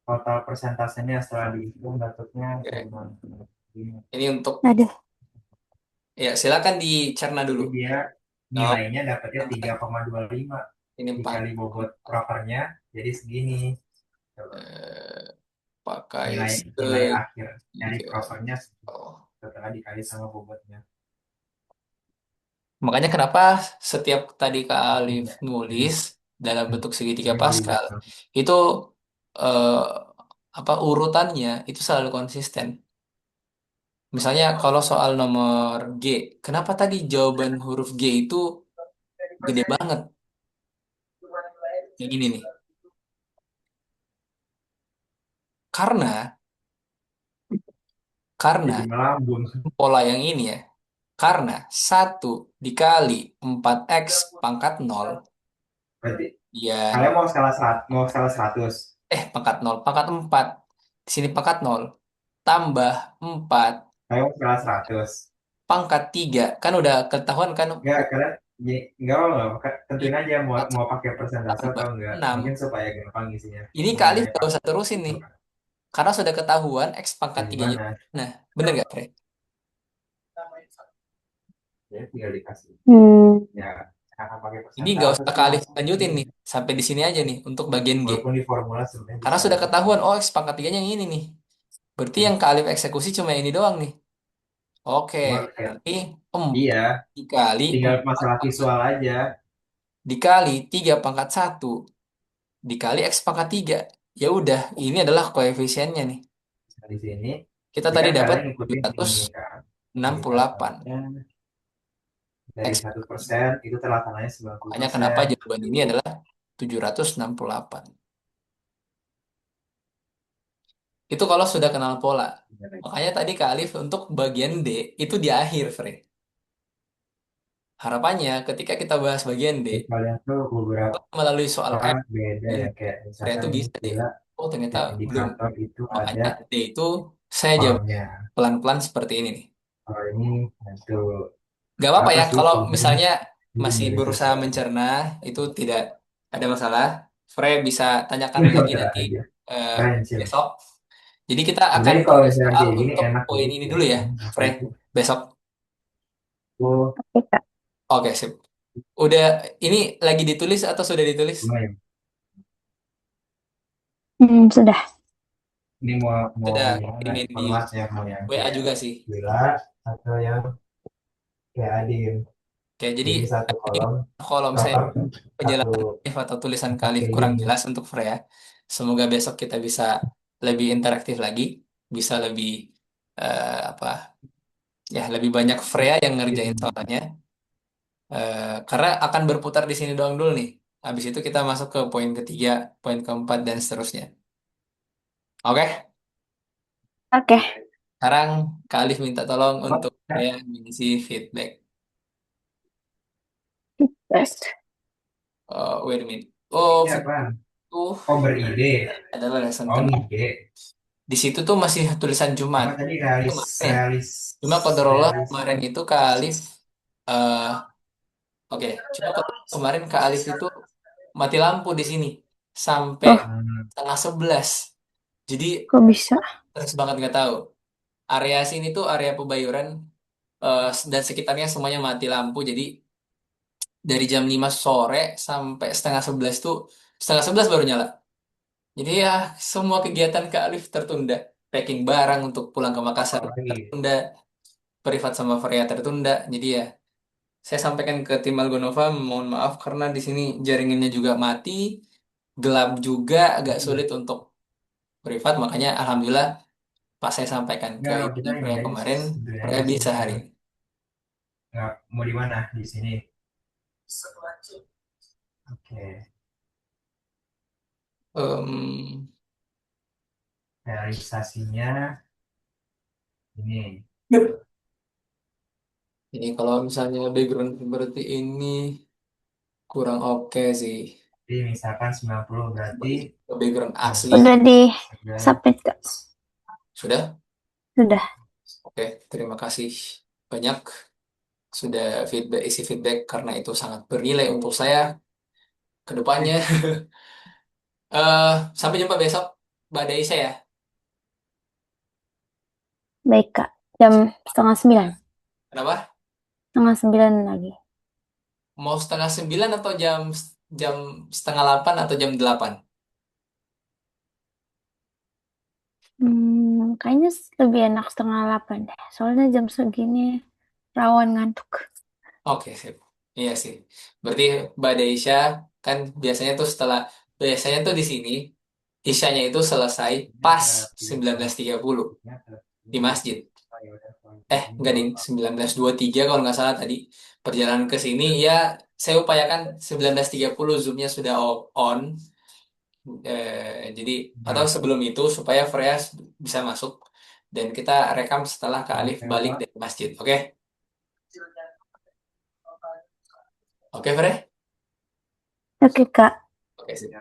total persentasenya setelah dihitung dapatnya Oke. cuma ini. Ini untuk Aduh. ya silakan dicerna Jadi dulu. dia nilainya dapatnya 3,25 Ini 4. dikali bobot propernya jadi segini. Coba. Pakai Nilai akhir dari tiga. propernya Oh. setelah dikali sama bobotnya. Makanya kenapa setiap tadi Kak Alif nulis dalam bentuk segitiga Pascal itu eh, urutannya itu selalu konsisten. Misalnya kalau soal nomor G, kenapa tadi jawaban huruf G itu gede banget? Yang ini nih. Karena Jadi melambung. pola yang ini ya. Karena 1 dikali 4x pangkat 0 Berarti ya kalian mau skala 100. pangkat 0 pangkat 4. Di sini pangkat 0 tambah 4 Kalian mau skala 100. pangkat 3 kan udah ketahuan kan Enggak, karena enggak apa tentuin aja mau pakai persentase tambah atau enggak. 6. Mungkin supaya gampang isinya. Ini Mau kali nilai gak usah terusin nih. Karena sudah ketahuan X pangkat 3 nya. gimana? Nah, bener gak, Fred? Ya tinggal dikasih. Ya, akan pakai Ini gak persentase usah sih. kali lanjutin nih. Sampai di sini aja nih untuk bagian G. Walaupun di formula sebenarnya Karena bisa sudah gitu. ketahuan, oh X pangkat 3 nya yang ini nih. Berarti yang Kak eksekusi cuma ini doang nih. Oke, Cuma kayak, berarti 4 iya, dikali tinggal 4 masalah visual aja. dikali 3 pangkat 1 dikali X pangkat 3. Ya udah, ini adalah koefisiennya nih. Nah, di sini Kita ini tadi kan dapat kalian ngikutin ini kan. 268. Dari X. 1% itu terlaksananya 90%. Makanya kenapa jawaban ini adalah 768. Itu kalau sudah kenal pola. Makanya tadi Kak Alif untuk bagian D itu di akhir, Fred. Harapannya ketika kita bahas bagian D, Jadi kalian tuh beberapa melalui soal F, beda dan ya kayak Fred misalkan itu ini bisa deh. gila Oh ternyata kayak belum. indikator itu ada Makanya D itu saya jawab formnya. pelan-pelan seperti ini nih. Kalau ini itu Gak apa-apa apa ya sih kalau problem misalnya belum masih dari berusaha sesuatu. mencerna itu tidak ada masalah. Fred bisa tanyakan Ini lagi wajar nanti aja. eh, Keren sih. besok. Jadi kita akan Sebenarnya kalau bahas misalnya soal kayak gini untuk enak poin ini gitu. dulu ya, Apa Fred. itu? Besok. Oh, Oke, sip. Udah, ini lagi ditulis atau sudah ditulis? lumayan. Sudah. Ini mau Sudah yang mana? kirimin di Format ya, mau yang WA kayak juga sih. gila atau yang kayak adin. Oke, jadi Jadi satu kolom kalau misalnya apa? Satu penjelasan Alif atau tulisan ke Alif kurang heading. jelas untuk Freya, semoga besok kita bisa lebih interaktif lagi, bisa lebih apa ya lebih banyak Freya yang ngerjain soalnya. Karena akan berputar di sini doang dulu nih. Habis itu kita masuk ke poin ketiga, poin keempat dan seterusnya. Oke, Oke. sekarang Kak Alif minta tolong Oh, untuk saya mengisi feedback. Terus. Wait a minute. Oh, ini apa? feedback itu Oh, beride. adalah lesson Oh, kedua. ngide. Di situ tuh masih tulisan Jumat. Apa tadi realis Kemarin ya. realis Cuma Qadarullah realis kemarin itu Kak Alif, eh oke. Cuma kemarin Kak Alif itu mati lampu di sini sampai Oh, setengah 11. Jadi kok bisa? terus banget nggak tahu. Area sini tuh area Pebayuran dan sekitarnya semuanya mati lampu. Jadi dari jam 5 sore sampai setengah 11 tuh setengah 11 baru nyala. Jadi ya semua kegiatan Kak Alif tertunda. Packing barang untuk pulang ke Makassar apa lagi? tertunda. Privat sama Varia tertunda. Jadi ya saya sampaikan ke tim Algonova, mohon maaf karena di sini jaringannya juga mati, gelap juga, agak sulit untuk privat. Makanya alhamdulillah pas saya sampaikan ke Enggak, kita ibunya ini Freya aja kemarin, sebenarnya Freya di sini bisa hari enggak ini. nggak mau di mana di sini. Oke, Em, realisasinya ini. ini kalau misalnya background seperti ini kurang oke sih. Jadi misalkan 90 berarti Background asli. Udah di 9. submit, Kak? Sudah? Sudah. Oke, terima kasih banyak sudah isi feedback karena itu sangat bernilai untuk saya ke depannya. eh Sampai jumpa besok, Mbak Daisy ya. Baik, Kak. Jam setengah 9. Kenapa? Setengah 9 lagi. Mau setengah 9 atau jam jam setengah 8 atau jam 8? Kayaknya lebih enak setengah 8 deh. Soalnya jam segini rawan ngantuk. Oke, sip. Iya sih. Berarti Mbak Daisy kan biasanya tuh di sini Isyanya itu selesai Ini pas antara pilih 19.30 ya, di ini. masjid. Oh, ya udah, kalau ini Enggak nggak ding, apa-apa. 19.23 kalau nggak salah tadi. Perjalanan ke sini ya saya upayakan 19.30 Zoom-nya sudah on. Jadi atau Nah, sebelum itu supaya Freya bisa masuk dan kita rekam setelah Kak Alif balik kenapa? dari masjid. Oke? Oke, Freya? Oke, Kak. Oke, sip.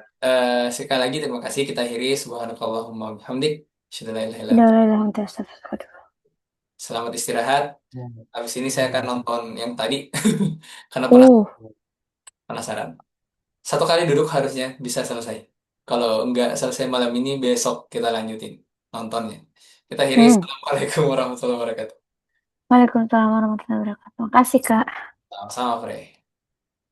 Sekali lagi terima kasih kita akhiri subhanakallahumma wa bihamdik. Asyhadu an la ilaha illa Udah anta. udah udah astagfirullah. Selamat istirahat. Ya, Habis ini saya akan ya. nonton yang tadi karena Uh, penasaran. Satu kali duduk harusnya bisa selesai. Kalau nggak selesai malam ini, besok kita lanjutin nontonnya. Kita akhiri. hmm. Assalamualaikum warahmatullahi wabarakatuh. Waalaikumsalam warahmatullahi wabarakatuh. Makasih, Kak. Sama-sama, Frey.